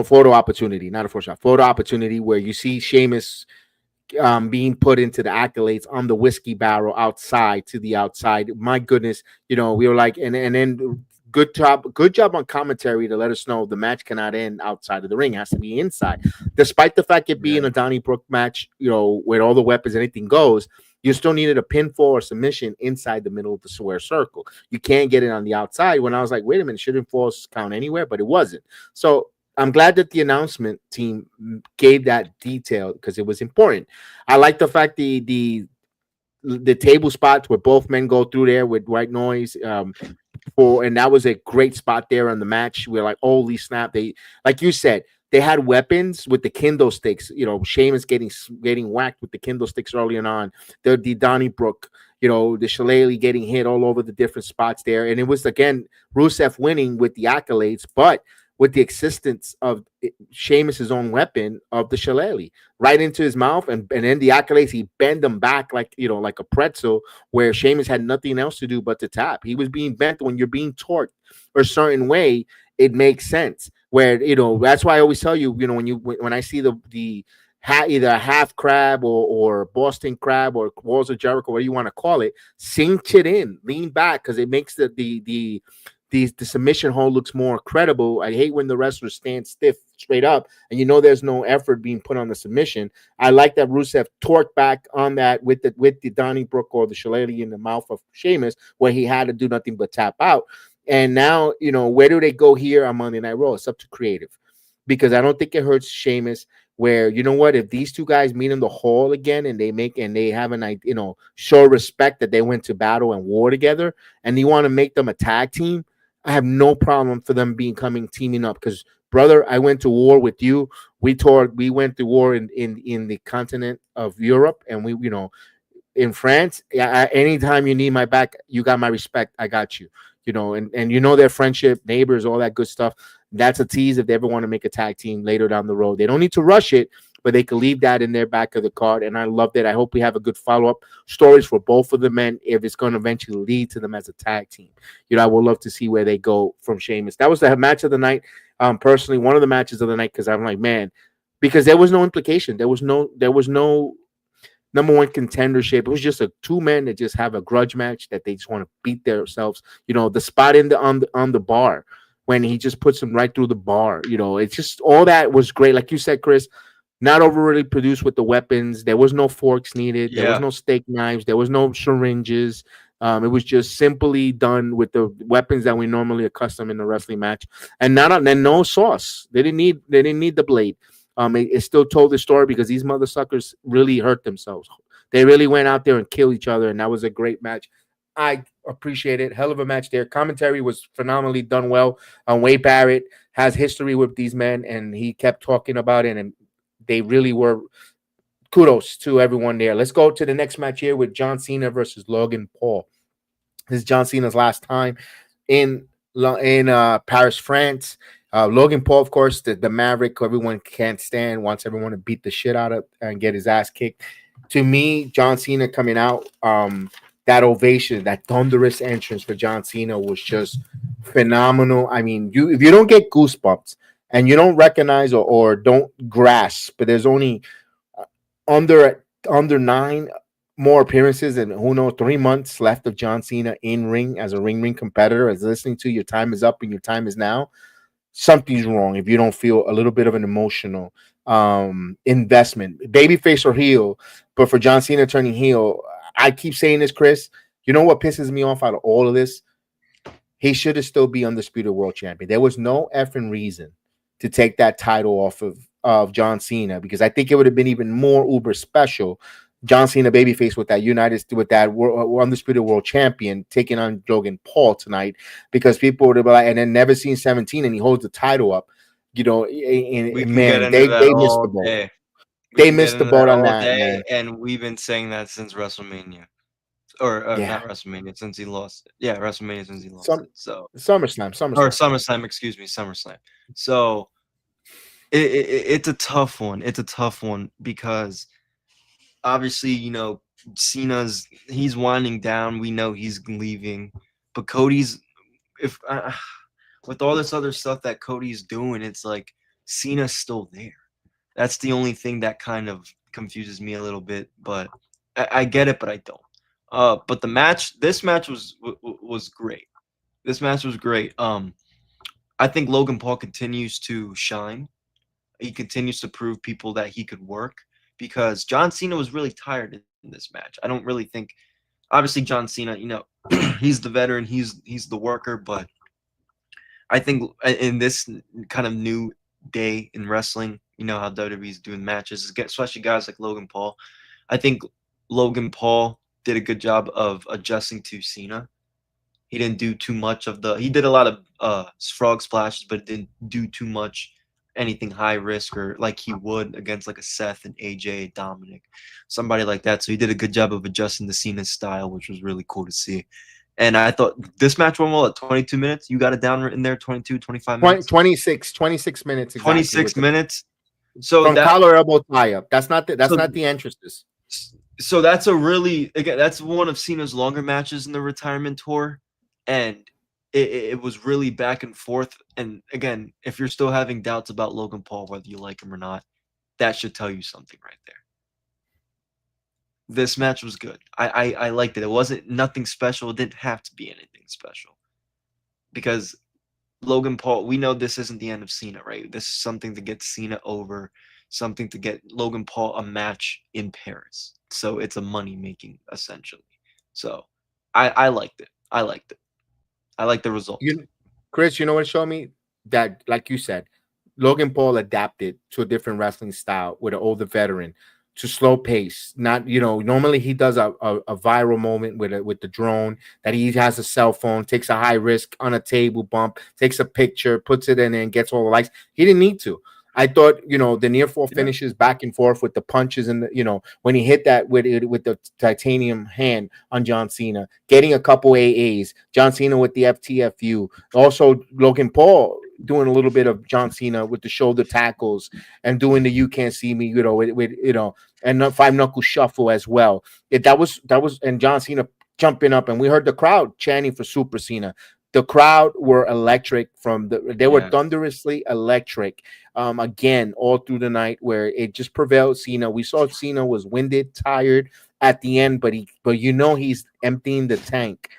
Photo opportunity, not a Photoshop, photo opportunity where you see Sheamus being put into the accolades on the whiskey barrel outside to the outside. My goodness, we were like, and then good job on commentary to let us know the match cannot end outside of the ring. It has to be inside. Despite the fact it being a Donnybrook match, with all the weapons, anything goes, you still needed a pinfall or submission inside the middle of the square circle. You can't get it on the outside. When I was like, wait a minute, shouldn't falls count anywhere? But it wasn't. So I'm glad that the announcement team gave that detail because it was important. I like the fact the table spots where both men go through there with white noise. And that was a great spot there on the match. We're like, holy snap! They, like you said, they had weapons with the kendo sticks. Sheamus getting whacked with the kendo sticks early on. The Donnybrook, the shillelagh getting hit all over the different spots there. And it was, again, Rusev winning with the accolades, but with the existence of Sheamus's own weapon of the shillelagh right into his mouth. And then the accolades, he bent them back like a pretzel, where Sheamus had nothing else to do but to tap. He was being bent. When you're being torqued a certain way, it makes sense. Where, that's why I always tell you, when I see either a half crab or Boston crab or walls of Jericho, whatever you want to call it, sink it in, lean back, because it makes the submission hold looks more credible. I hate when the wrestlers stand stiff straight up and there's no effort being put on the submission. I like that Rusev torqued back on that with the Donnybrook or the shillelagh in the mouth of Sheamus, where he had to do nothing but tap out. And now, where do they go here on Monday Night Raw? It's up to creative, because I don't think it hurts Sheamus. Where, if these two guys meet in the hall again and they have show respect that they went to battle and war together, and you want to make them a tag team, I have no problem for them teaming up. Because, brother, I went to war with you. We went to war in the continent of Europe, and we, in France. Anytime you need my back, you got my respect. I got you. And their friendship, neighbors, all that good stuff. That's a tease if they ever want to make a tag team later down the road. They don't need to rush it, but they could leave that in their back of the card. And I loved it. I hope we have a good follow-up stories for both of the men if it's going to eventually lead to them as a tag team. I would love to see where they go from Sheamus. That was the match of the night. Personally, one of the matches of the night, because I'm like, man, because there was no implication. There was no number one contendership. It was just two men that just have a grudge match that they just want to beat themselves. The spot on the bar when he just puts him right through the bar. It's just all that was great. Like you said, Chris, not overly produced with the weapons. There was no forks needed. There was no steak knives. There was no syringes. It was just simply done with the weapons that we normally accustom in a wrestling match, and no sauce. They didn't need the blade. It still told the story because these mother suckers really hurt themselves. They really went out there and killed each other, and that was a great match. I appreciate it. Hell of a match there. Commentary was phenomenally done well. Wade Barrett has history with these men, and he kept talking about it, and they really were. Kudos to everyone there. Let's go to the next match here with John Cena versus Logan Paul. This is John Cena's last time in Paris, France. Logan Paul, of course, the Maverick, who everyone can't stand, wants everyone to beat the shit out of and get his ass kicked. To me, John Cena coming out, that ovation, that thunderous entrance for John Cena was just phenomenal. I mean, if you don't get goosebumps and you don't recognize or don't grasp, but there's only under 9 more appearances and 3 months left of John Cena in ring as a ring competitor, as listening to your time is up and your time is now. Something's wrong if you don't feel a little bit of an emotional investment, babyface or heel. But for John Cena turning heel, I keep saying this, Chris. You know what pisses me off out of all of this? He should have still be undisputed world champion. There was no effing reason to take that title off of John Cena, because I think it would have been even more uber special. John Cena babyface with that undisputed world champion taking on Logan Paul tonight, because people would have been like, and then never seen 17 and he holds the title up. Man, they missed the boat. They missed the boat on that, man. And we've been saying that since WrestleMania. or Yeah. not WrestleMania since he lost it. Yeah, WrestleMania since he lost Some it. So SummerSlam. or SummerSlam, excuse me, SummerSlam. So it's a tough one. It's a tough one because obviously, he's winding down. We know he's leaving, but Cody's if with all this other stuff that Cody's doing, it's like Cena's still there. That's the only thing that kind of confuses me a little bit, but I get it, but I don't. But this match was great. This match was great. I think Logan Paul continues to shine. He continues to prove people that he could work because John Cena was really tired in this match. I don't really think, obviously, John Cena, he's the veteran, he's the worker, but I think in this kind of new day in wrestling, you know how WWE's doing matches, especially guys like Logan Paul. I think Logan Paul did a good job of adjusting to Cena. He didn't do too much he did a lot of frog splashes, but didn't do too much anything high risk or like he would against like a Seth and AJ, Dominic, somebody like that. So he did a good job of adjusting to Cena's style, which was really cool to see. And I thought this match went well at 22 minutes. You got it down in there, 22, 25 minutes? 26 minutes. Exactly, 26 minutes. So from collar elbow tie up. That's not the entrances. So that's that's one of Cena's longer matches in the retirement tour. And it was really back and forth. And again, if you're still having doubts about Logan Paul, whether you like him or not, that should tell you something right there. This match was good. I liked it. It wasn't nothing special. It didn't have to be anything special. Because Logan Paul, we know this isn't the end of Cena, right? This is something to get Cena over, something to get Logan Paul a match in Paris. So it's a money-making, essentially. So I liked it. I liked it. I like the result. Chris, you know what showed me? That, like you said, Logan Paul adapted to a different wrestling style with an older veteran to slow pace. Not, normally he does a viral moment with the drone that he has a cell phone, takes a high risk on a table bump, takes a picture, puts it in and gets all the likes. He didn't need to. I thought, the near fall finishes back and forth with the punches and when he hit that with the titanium hand on John Cena, getting a couple AAs, John Cena with the FTFU, also Logan Paul doing a little bit of John Cena with the shoulder tackles and doing the you can't see me, and the five knuckle shuffle as well. That was and John Cena jumping up, and we heard the crowd chanting for Super Cena. The crowd were electric they were thunderously electric. Again, all through the night, where it just prevailed Cena. We saw Cena was winded, tired at the end, but he's emptying the tank.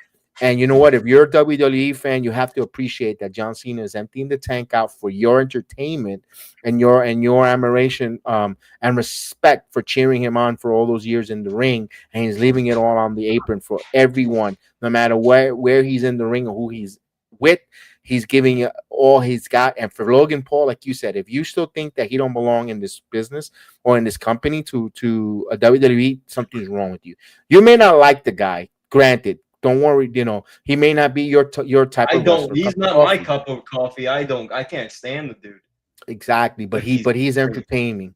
And you know what? If you're a WWE fan, you have to appreciate that John Cena is emptying the tank out for your entertainment and your admiration and respect for cheering him on for all those years in the ring. And he's leaving it all on the apron for everyone, no matter where he's in the ring or who he's with. He's giving it all he's got. And for Logan Paul, like you said, if you still think that he don't belong in this business or in this company to a WWE, something's wrong with you. You may not like the guy, granted. Don't worry, he may not be your type of wrestler. He's not my cup of coffee. I can't stand the dude. Exactly, but he's entertaining.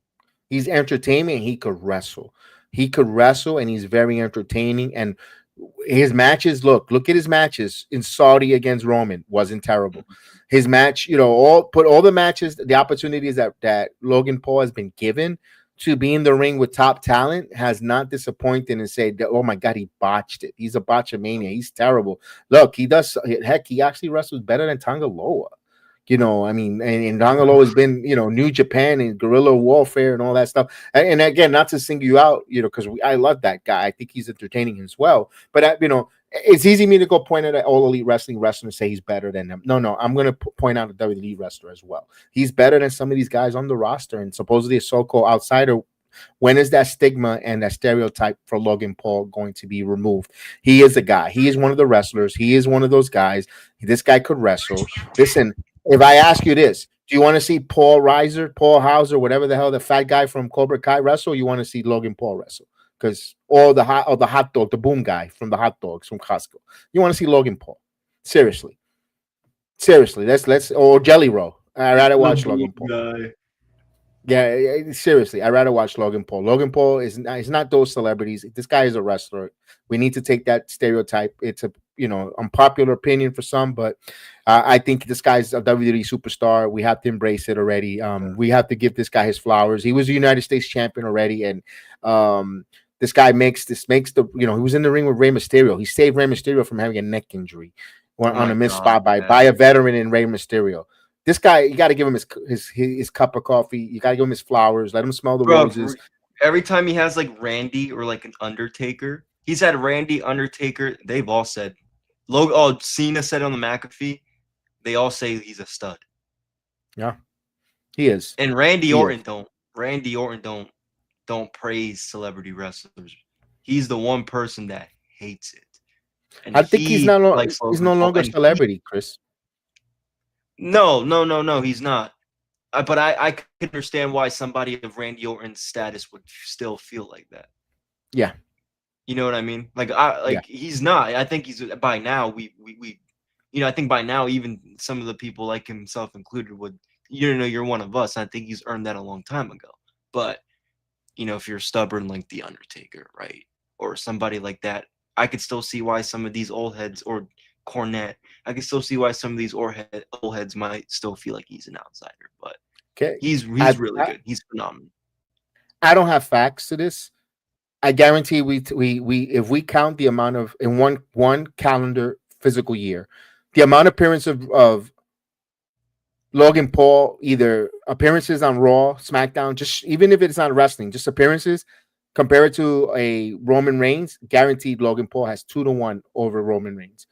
He's entertaining. He could wrestle. And he's very entertaining. And his matches, look at his matches in Saudi against Roman, wasn't terrible. His match, all the matches, the opportunities that Logan Paul has been given to be in the ring with top talent has not disappointed and say that, oh my God, he botched it. He's a botchamania. He's terrible. Look, he actually wrestles better than Tonga Loa. And Tonga Loa has been, New Japan and guerrilla warfare and all that stuff. And again, not to single you out, because I love that guy. I think he's entertaining as well. But, it's easy for me to go point at all elite wrestling wrestler and say he's better than them. No, I'm going to point out a WWE wrestler as well. He's better than some of these guys on the roster and supposedly a so-called outsider. When is that stigma and that stereotype for Logan Paul going to be removed? He is a guy. He is one of the wrestlers. He is one of those guys. This guy could wrestle. Listen, if I ask you this, do you want to see Paul Hauser, whatever the hell, the fat guy from Cobra Kai wrestle, or you want to see Logan Paul wrestle? Because the hot dog, the boom guy from the hot dogs from Costco. You want to see Logan Paul? Seriously. Let's or Jelly Roll. I'd rather watch Logan Paul. Yeah, seriously, I'd rather watch Logan Paul. Logan Paul is not those celebrities. This guy is a wrestler. We need to take that stereotype. It's a unpopular opinion for some, but I think this guy's a WWE superstar. We have to embrace it already. We have to give this guy his flowers. He was a United States champion already, and this guy makes the he was in the ring with Rey Mysterio. He saved Rey Mysterio from having a neck injury on a missed spot by a veteran in Rey Mysterio. This guy, you got to give him his cup of coffee. You got to give him his flowers. Let him smell the roses. Every time he has like Randy or like an Undertaker, he's had Randy, Undertaker. They've all said, Cena said on the McAfee. They all say he's a stud. Yeah, he is. And Randy Orton don't praise celebrity wrestlers. He's the one person that hates it. And I think he's no longer a celebrity, Chris. No, he's not. But I can understand why somebody of Randy Orton's status would still feel like that. Yeah. You know what I mean? He's not. I think he's by now I think by now even some of the people like himself included would you're one of us. I think he's earned that a long time ago. But if you're stubborn like the Undertaker, right? Or somebody like that, I could still see why some of these old heads or Cornette, I can still see why some of these old heads might still feel like he's an outsider, but he's really good. He's phenomenal. I don't have facts to this. I guarantee we if we count the amount of in one calendar physical year, the amount of appearances of Logan Paul, either appearances on Raw, SmackDown, just even if it's not wrestling, just appearances, compare it to a Roman Reigns, guaranteed Logan Paul has 2-1 over Roman Reigns.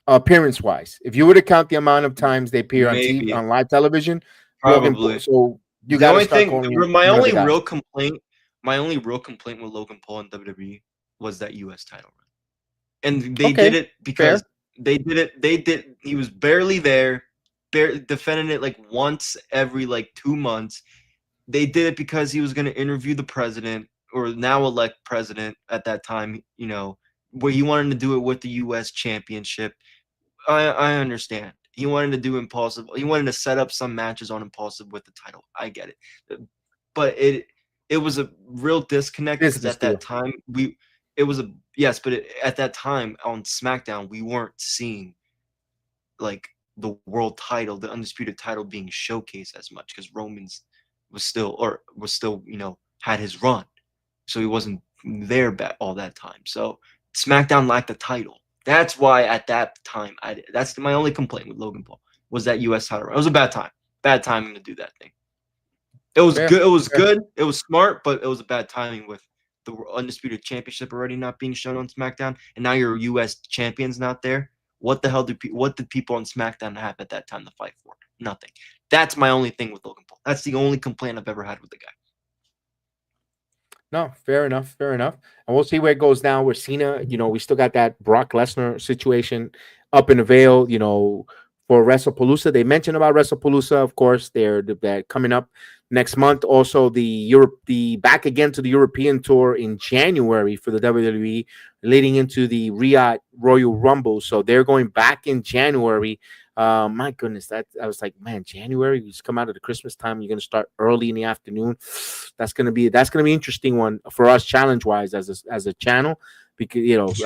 Appearance wise, if you were to count the amount of times they appear on TV, on live television, probably. So you got to start calling. My only real complaint with Logan Paul and WWE was that U.S. title run, and they did it because they did it. He was barely there, defending it like once every like 2 months. They did it because he was going to interview the president or now elect president at that time. Where he wanted to do it with the U.S. championship. I understand. He wanted to do Impulsive. He wanted to set up some matches on Impulsive with the title. I get it. But it was a real disconnect because at that time at that time on SmackDown we weren't seeing like the world title, the undisputed title being showcased as much because Roman's was still had his run. So he wasn't there all that time. So SmackDown lacked the title. That's why at that time, that's my only complaint with Logan Paul was that U.S. title run. It was a bad timing to do that thing. It was good. It was good. It was smart, but it was a bad timing with the undisputed championship already not being shown on SmackDown, and now your U.S. champion's not there. What the hell what did people on SmackDown have at that time to fight for? Nothing. That's my only thing with Logan Paul. That's the only complaint I've ever had with the guy. No, fair enough. And we'll see where it goes now with Cena. We still got that Brock Lesnar situation up in the veil, for WrestlePalooza. They mentioned about WrestlePalooza, of course. They're coming up next month. Also, the back again to the European tour in January for the WWE, leading into the Riyadh Royal Rumble. So they're going back in January. My goodness, I was like, man, January, you just come out of the Christmas time, you're gonna start early in the afternoon. That's gonna be interesting one for us challenge wise as a channel, because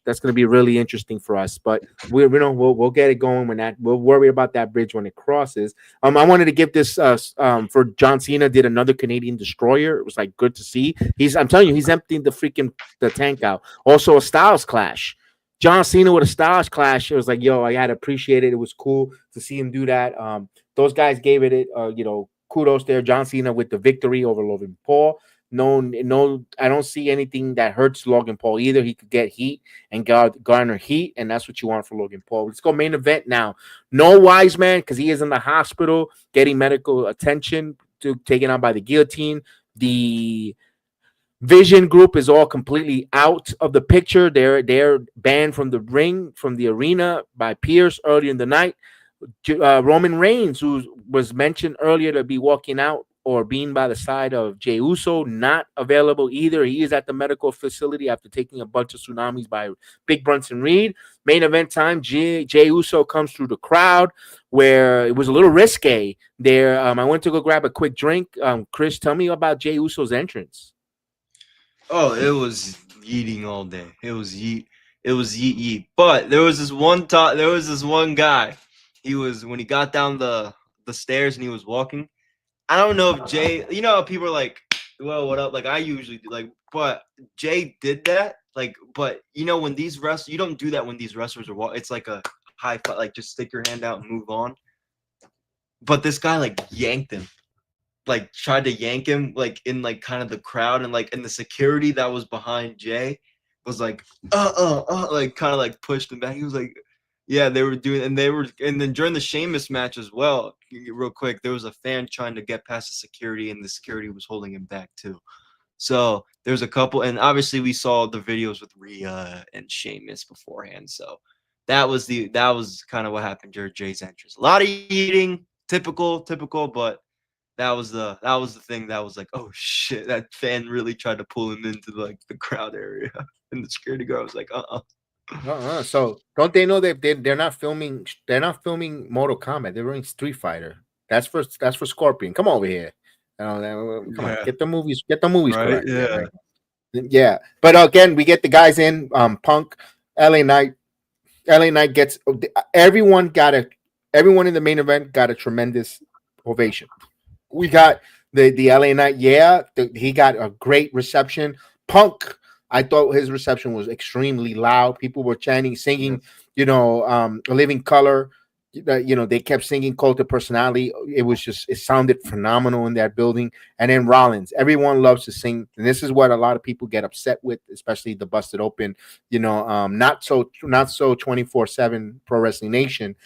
that's gonna be really interesting for us. But we'll get it going we'll worry about that bridge when it crosses. I wanted to give this for John Cena did another Canadian Destroyer. It was like good to see. I'm telling you, he's emptying the tank out. Also a Styles Clash. John Cena with a Styles Clash. It was like, I had to appreciate it. It was cool to see him do that. Those guys gave it, kudos there. John Cena with the victory over Logan Paul. No, I don't see anything that hurts Logan Paul either. He could get heat and garner heat, and that's what you want for Logan Paul. Let's go main event now. No Wise Man, because he is in the hospital getting medical attention, taken out by the guillotine. The Vision Group is all completely out of the picture. They're banned from the ring, from the arena by Pierce earlier in the night. Roman Reigns, who was mentioned earlier to be walking out or being by the side of Jey Uso, not available either. He is at the medical facility after taking a bunch of tsunamis by Big Bronson Reed. Main event time, Jey Uso comes through the crowd where it was a little risque there. I went to go grab a quick drink. Chris, tell me about Jey Uso's entrance. Oh, it was yeeting all day. It was yeet. It was yeet yeet. But there was this one There was this one guy. When he got down the stairs and he was walking. I don't know if Jey. You know how people are like, "Well, what up?" Like I usually do. Like, but Jey did that. Like, but when these wrestlers, you don't do that when these wrestlers are walking. It's like a high five. Like, just stick your hand out and move on. But this guy like yanked him. Like tried to yank him like in like kind of the crowd and like in the security that was behind Jey was like like kind of like pushed him back. He was like, yeah, they were doing and then during the Sheamus match as well, real quick, there was a fan trying to get past the security and the security was holding him back too. So there's a couple, and obviously we saw the videos with Rhea and Sheamus beforehand. So that was kind of what happened during Jey's entrance. A lot of eating, typical, but that was the thing that was like, oh shit, that fan really tried to pull him into like the crowd area, and the security guard was like, So don't they know that they're not filming? They're not filming Mortal Kombat. They're doing Street Fighter. That's for Scorpion. Come over here. Come on, get the movies. Get the movies right, correct. yeah, right? Yeah. But again, we get the guys in. Punk, LA Knight. LA Knight gets everyone in the main event got a tremendous ovation. We got the LA Knight. Yeah, he got a great reception. Punk, I thought his reception was extremely loud. People were chanting, singing, Living Color. They kept singing Cult of Personality. It sounded phenomenal in that building. And then Rollins, everyone loves to sing. And this is what a lot of people get upset with, especially the Busted Open, not so 24/7 Pro Wrestling Nation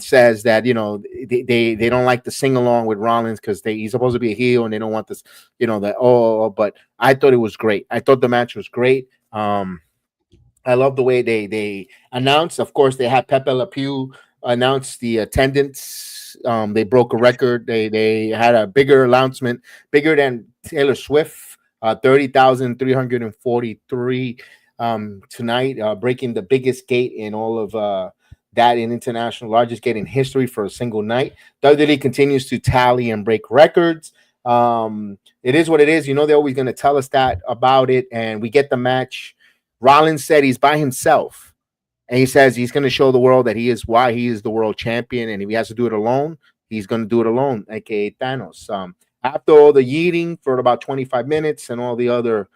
says that, they don't like to sing along with Rollins because he's supposed to be a heel and they don't want this, but I thought it was great. I thought the match was great. I love the way they announced. Of course, they had Pepe Le Pew announced the attendance. They broke a record. They had a bigger announcement, bigger than Taylor Swift, 30,343 tonight, breaking the biggest gate in all of that in international, largest gate in history for a single night. WWE continues to tally and break records. It is what it is. They're always going to tell us that about it, and we get the match. Rollins said he's by himself. And he says he's going to show the world that he is the world champion. And if he has to do it alone, he's going to do it alone, aka Thanos. After all the yeeting for about 25 minutes and all the other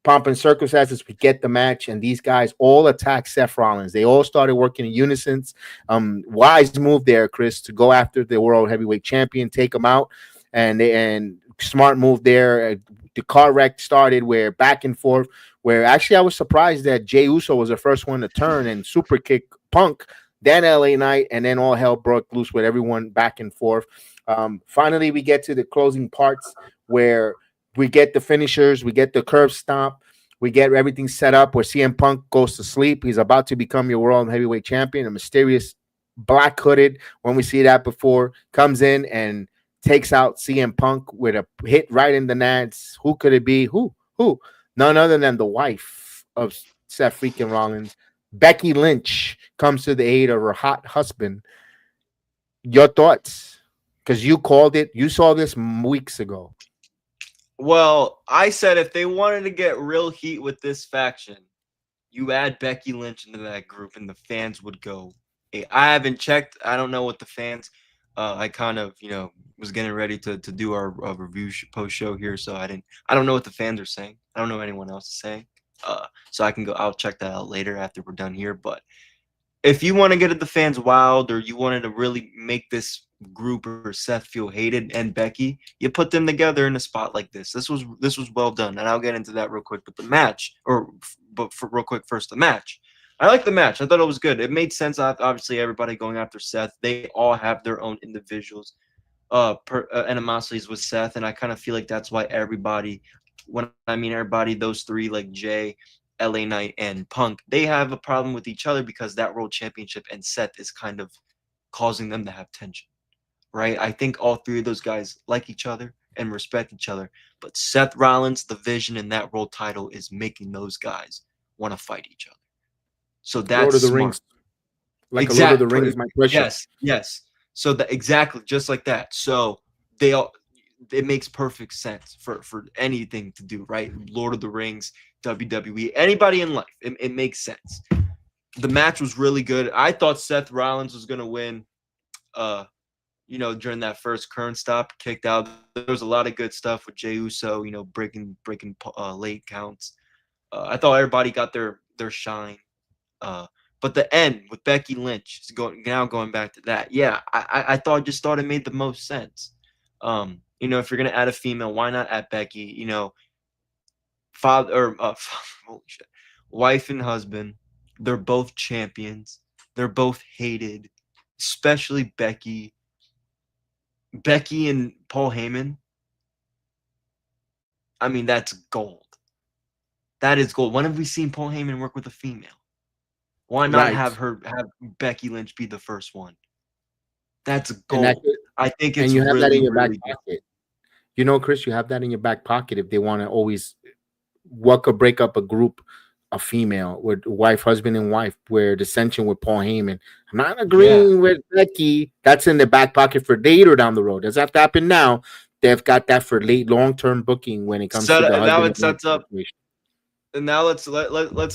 pomp and circumstances, we get the match. And these guys all attack Seth Rollins. They all started working in unison. Wise move there, Chris, to go after the world heavyweight champion, take him out. And smart move there. The car wreck started where back and forth. Where actually I was surprised that Jey Uso was the first one to turn and super kick Punk, then LA Knight, and then all hell broke loose with everyone back and forth. Finally, we get to the closing parts where we get the finishers, we get the curb stomp, we get everything set up where CM Punk goes to sleep. He's about to become your world heavyweight champion. A mysterious black hooded, when we see that before, comes in and takes out CM Punk with a hit right in the nads. Who could it be? Who? None other than the wife of Seth freaking Rollins. Becky Lynch comes to the aid of her hot husband. Your thoughts? Because you called it. You saw this weeks ago. Well, I said if they wanted to get real heat with this faction, you add Becky Lynch into that group and the fans would go. Hey, I haven't checked. I don't know what the fans. I kind of, was getting ready to do our review post show here, so I don't know what the fans are saying. I don't know what anyone else is saying. So I'll check that out later after we're done here. But if you want to get the fans wild, or you wanted to really make this group or Seth feel hated and Becky, you put them together in a spot like this. This was well done, and I'll get into that real quick. But the match, real quick first, the match. I like the match. I thought it was good. It made sense. Obviously, everybody going after Seth. They all have their own individuals, animosities with Seth, and I kind of feel like that's why everybody. When I mean everybody, those three, like Jey, LA Knight, and Punk, they have a problem with each other because that world championship and Seth is kind of causing them to have tension, right? I think all three of those guys like each other, and respect each other. But Seth Rollins, the vision in that world title is making those guys want to fight each other. So that's Lord of the smart. Rings, like a Lord of the Rings, my pressure. Yes. So that exactly just like that. So they all it makes perfect sense for anything to do, right? Lord of the Rings, WWE, anybody in life, it makes sense. The match was really good. I thought Seth Rollins was gonna win. During that first current stop, kicked out. There was a lot of good stuff with Jey Uso, breaking late counts. I thought everybody got their shine. But the end with Becky Lynch is going back to that. Yeah, I thought it made the most sense. If you're gonna add a female, why not add Becky? Holy shit, wife and husband. They're both champions. They're both hated, especially Becky. Becky and Paul Heyman. I mean, that's gold. That is gold. When have we seen Paul Heyman work with a female? Why not have Becky Lynch be the first one? That's gold. I think it's you have that in your back really pocket. Chris, you have that in your back pocket if they want to always break up a group, a female with wife, husband, and wife, where dissension with Paul Heyman. I'm not agreeing with Becky. That's in the back pocket for later down the road. Doesn't have to happen now. They've got that for long-term booking when it comes to the husband. Now it sets up. And now let's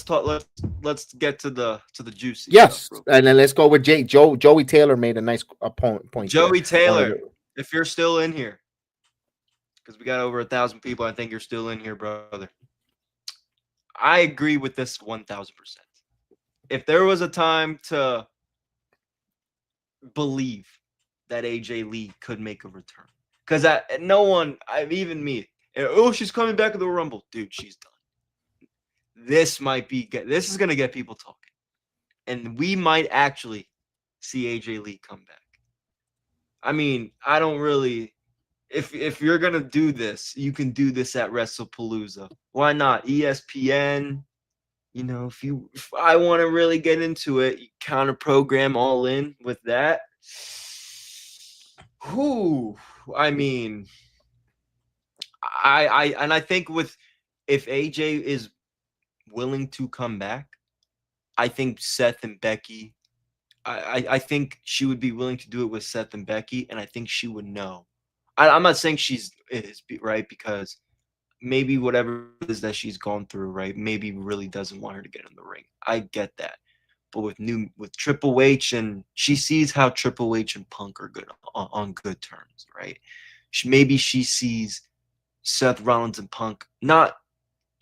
talk. Let's get to the juicy. Yes, stuff, and then let's go with Joey Taylor made a nice point. Joey Taylor, if you're still in here, because we got over 1,000 people, I think you're still in here, brother. I agree with this 1,000%. If there was a time to believe that AJ Lee could make a return, because even me, she's coming back to the Rumble, dude, she's done. This is going to get people talking. And we might actually see AJ Lee come back. I mean, I don't really... If you're going to do this, you can do this at WrestlePalooza. Why not? ESPN, if I want to really get into it, you counter program All In with that. I mean, I think if AJ is willing to come back, I think Seth and Becky, I think she would be willing to do it with Seth and Becky, and I think she would know. I'm not saying she's right, because maybe whatever it is that she's gone through, right, maybe really doesn't want her to get in the ring. I get that. But with Triple H, and she sees how Triple H and Punk are good on good terms, right? Maybe she sees Seth Rollins and Punk not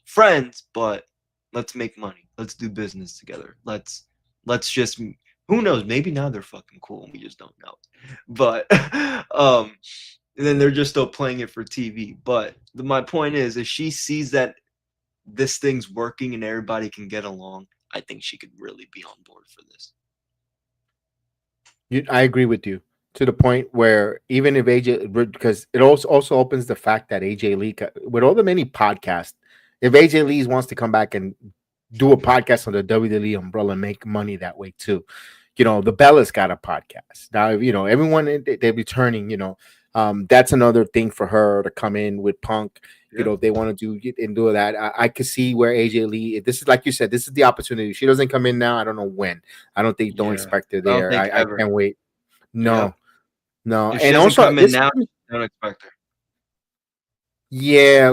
friends, but let's make money. Let's do business together. Let's just, who knows? Maybe now they're fucking cool and we just don't know. But and then they're just still playing it for TV. But my point is, if she sees that this thing's working and everybody can get along, I think she could really be on board for this. I agree with you to the point where even if AJ, because it also opens the fact that AJ Lee, with all the many podcasts, if AJ Lee wants to come back and do a podcast on the WWE umbrella and make money that way too, the Bella's got a podcast now. Everyone they're returning. That's another thing for her to come in with Punk. Yeah. If they want to do that, I could see where AJ Lee. This is, like you said, this is the opportunity. She doesn't come in now. I don't know when. I don't think. Don't expect her there. I can't wait. No. If she doesn't come in now, don't expect her. Yeah.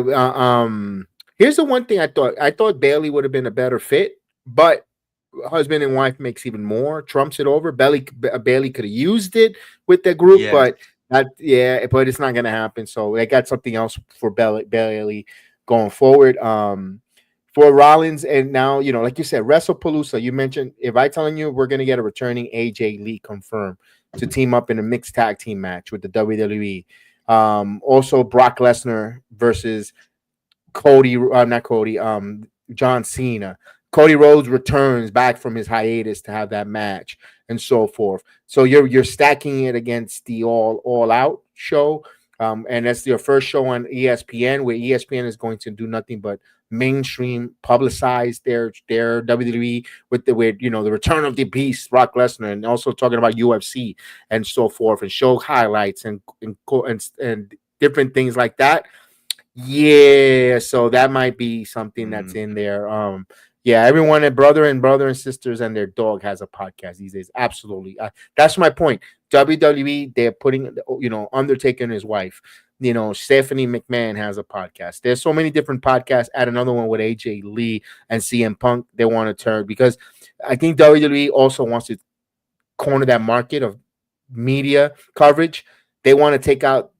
Here's the one thing I thought Bayley would have been a better fit, but husband and wife makes even more, trumps it over. Bayley could have used it with the group, but it's not gonna happen. So they got something else for Bayley going forward. For Rollins, and now like you said, WrestlePalooza. You mentioned, if I telling you we're gonna get a returning AJ Lee confirmed to team up in a mixed tag team match with the WWE. Also Brock Lesnar versus John Cena. Cody Rhodes returns back from his hiatus to have that match, and so forth. So you're stacking it against the All Out show, and that's your first show on ESPN, where ESPN is going to do nothing but mainstream publicize their WWE with the return of the beast, Brock Lesnar, and also talking about UFC and so forth, and show highlights and different things like that. Yeah, so that might be something that's in there. Yeah, everyone, and brother and sisters and their dog has a podcast these days. Absolutely, that's my point. WWE, they're putting, Undertaker and his wife. Stephanie McMahon has a podcast. There's so many different podcasts. Add another one with AJ Lee and CM Punk. They want to turn, because I think WWE also wants to corner that market of media coverage. They want to take out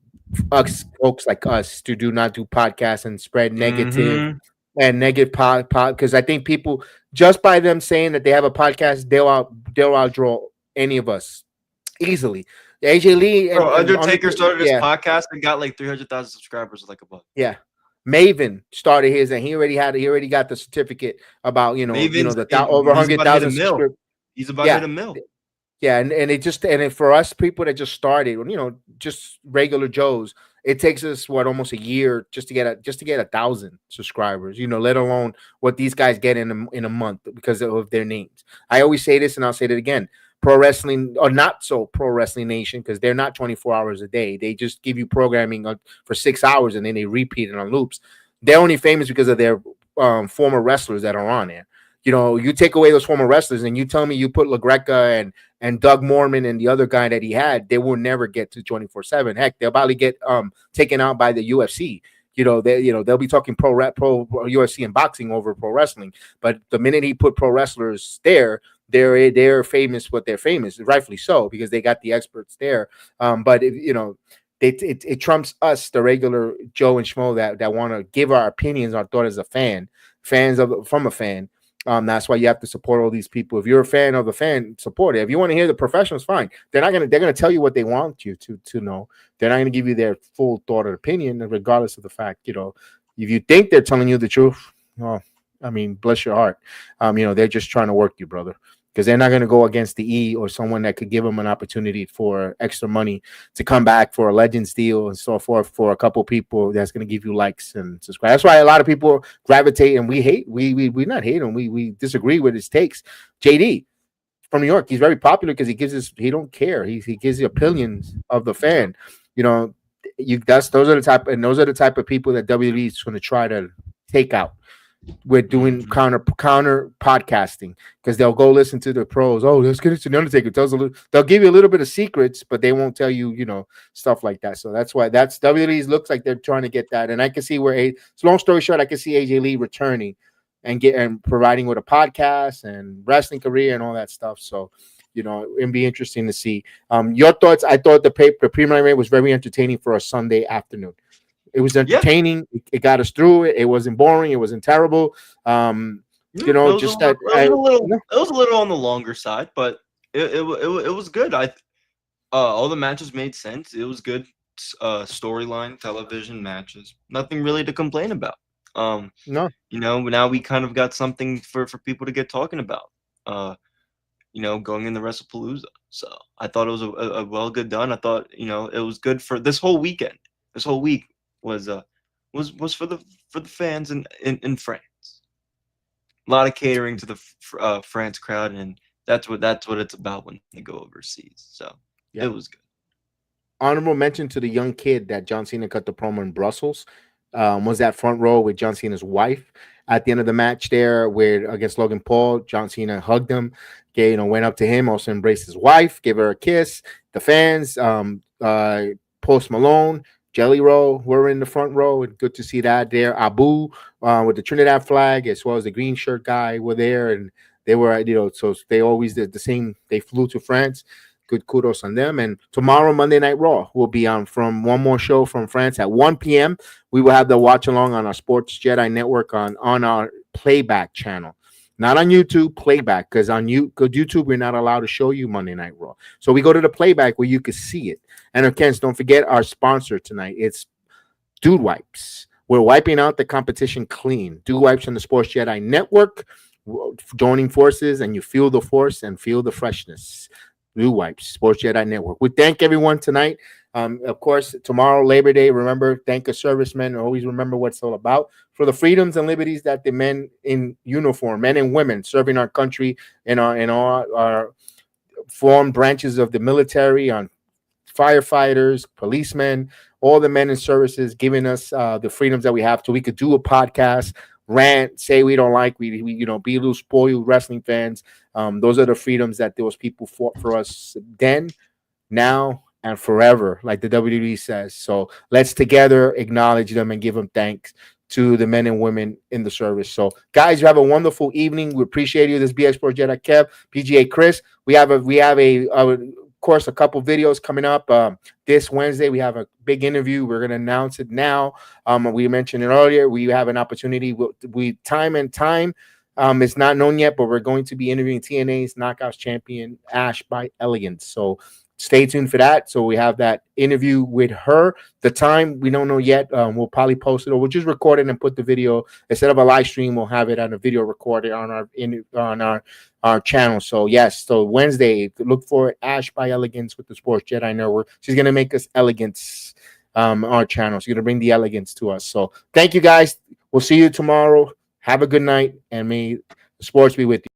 us, folks like us, to not do podcasts and spread negative and negative pod, because I think people, just by them saying that they have a podcast, they'll outdraw any of us easily. AJ Lee and Undertaker started his podcast and got like 300,000 subscribers in like a month. Yeah. Maven started his, and he already got the certificate about the over 100,000 subscribers. He's about to hit a mill. Yeah, and for us people that just started, just regular Joes, it takes us almost a year just to get 1,000 subscribers. Let alone what these guys get in a month because of their names. I always say this, and I'll say it again: pro wrestling, or not so Pro Wrestling Nation, because they're not 24 hours a day. They just give you programming for 6 hours and then they repeat it on loops. They're only famous because of their former wrestlers that are on there. You take away those former wrestlers and you tell me you put LaGreca and Doug Mormon and the other guy that he had, they will never get to 24/7. Heck, they'll probably get taken out by the UFC. They'll be talking pro UFC and boxing over pro wrestling. But the minute he put pro wrestlers there, they're famous what they're famous, rightfully so, because they got the experts there. But it trumps us, the regular Joe and Schmo that want to give our opinions, our thought as a fans from a fan. That's why you have to support all these people. If you're a fan of a fan, support it. If you want to hear the professionals, fine. They're gonna tell you what they want you to know. They're not gonna give you their full thought or opinion, regardless of the fact. If you think they're telling you the truth, well, I mean, bless your heart. They're just trying to work you, brother, because they're not going to go against the E or someone that could give them an opportunity for extra money to come back for a Legends deal and so forth for a couple people that's going to give you likes and subscribe. That's why a lot of people gravitate, and we not hate him. We disagree with his takes. JD from New York, he's very popular because he don't care. He gives the opinions of the fan. Those are the type of people that WWE is going to try to take out. We're doing counter podcasting, because they'll go listen to the pros. Oh, let's get into the Undertaker. They'll give you a little bit of secrets, but they won't tell you, stuff like that. So that's why WWE looks like they're trying to get that. And I can see where long story short, I can see AJ Lee returning and providing with a podcast and wrestling career and all that stuff. So, it'd be interesting to see. Your thoughts? I thought the preliminary was very entertaining for a Sunday afternoon. It was entertaining. Yeah. It got us through it. It wasn't boring. It wasn't terrible. It was a little on the longer side, but it was good. All the matches made sense. It was good storyline television matches. Nothing really to complain about. No. Now we kind of got something for people to get talking about. Going in the WrestlePalooza. So I thought it was a well good done. I thought it was good for this whole weekend. This whole week was for the fans in France. A lot of catering to the France crowd, and that's what it's about when they go overseas. So It was good. Honorable mention to the young kid that John Cena cut the promo in Brussels. Was that front row with John Cena's wife at the end of the match there, against Logan Paul. John Cena hugged him, went up to him, also embraced his wife, gave her a kiss. The fans, Post Malone, Jelly Roll were in the front row, and good to see that there. Abu with the Trinidad flag, as well as the green shirt guy, were there, and they were, so they always did the same. They flew to France. Good kudos on them. And tomorrow, Monday Night Raw, will be on from one more show from France at 1 p.m. We will have the watch along on our Sports Jedi Network on our playback channel. Not on YouTube, playback, because on YouTube, we're not allowed to show you Monday Night Raw. So we go to the playback where you can see it. And again, don't forget our sponsor tonight. It's Dude Wipes. We're wiping out the competition clean. Dude Wipes on the Sports Jedi Network, joining forces, and you feel the force and feel the freshness. Dude Wipes, Sports Jedi Network. We thank everyone tonight. Of course, tomorrow, Labor Day, remember, thank a serviceman. Always remember what it's all about. For the freedoms and liberties that the men in uniform, men and women serving our country in all our formed branches of the military, on firefighters, policemen, all the men in services giving us the freedoms that we have so we could do a podcast, rant, say we don't like, we you know, be a little spoiled wrestling fans. Those are the freedoms that those people fought for us then, now, and forever, like the WWE says. So let's together acknowledge them and give them thanks to the men and women in the service. So, guys, you have a wonderful evening. We appreciate you. This is BX Sports Jedi Kev, PGA Chris. We have of course, a couple videos coming up. This Wednesday, we have a big interview. We're going to announce it now. We mentioned it earlier. We have an opportunity. We time. It's not known yet, but we're going to be interviewing TNA's Knockouts champion, Ash by Elegance. So stay tuned for that. So we have that interview with her. The time, we don't know yet. We'll probably post it, or we'll just record it and put the video, instead of a live stream, we'll have it on a video recorded on our channel. So yes, so Wednesday, look for it, Ash by Elegance with the Sports Jedi Network. She's going to make us elegance our channel. She's going to bring the elegance to us. So thank you, guys. We'll see you tomorrow. Have a good night, and may the sports be with you.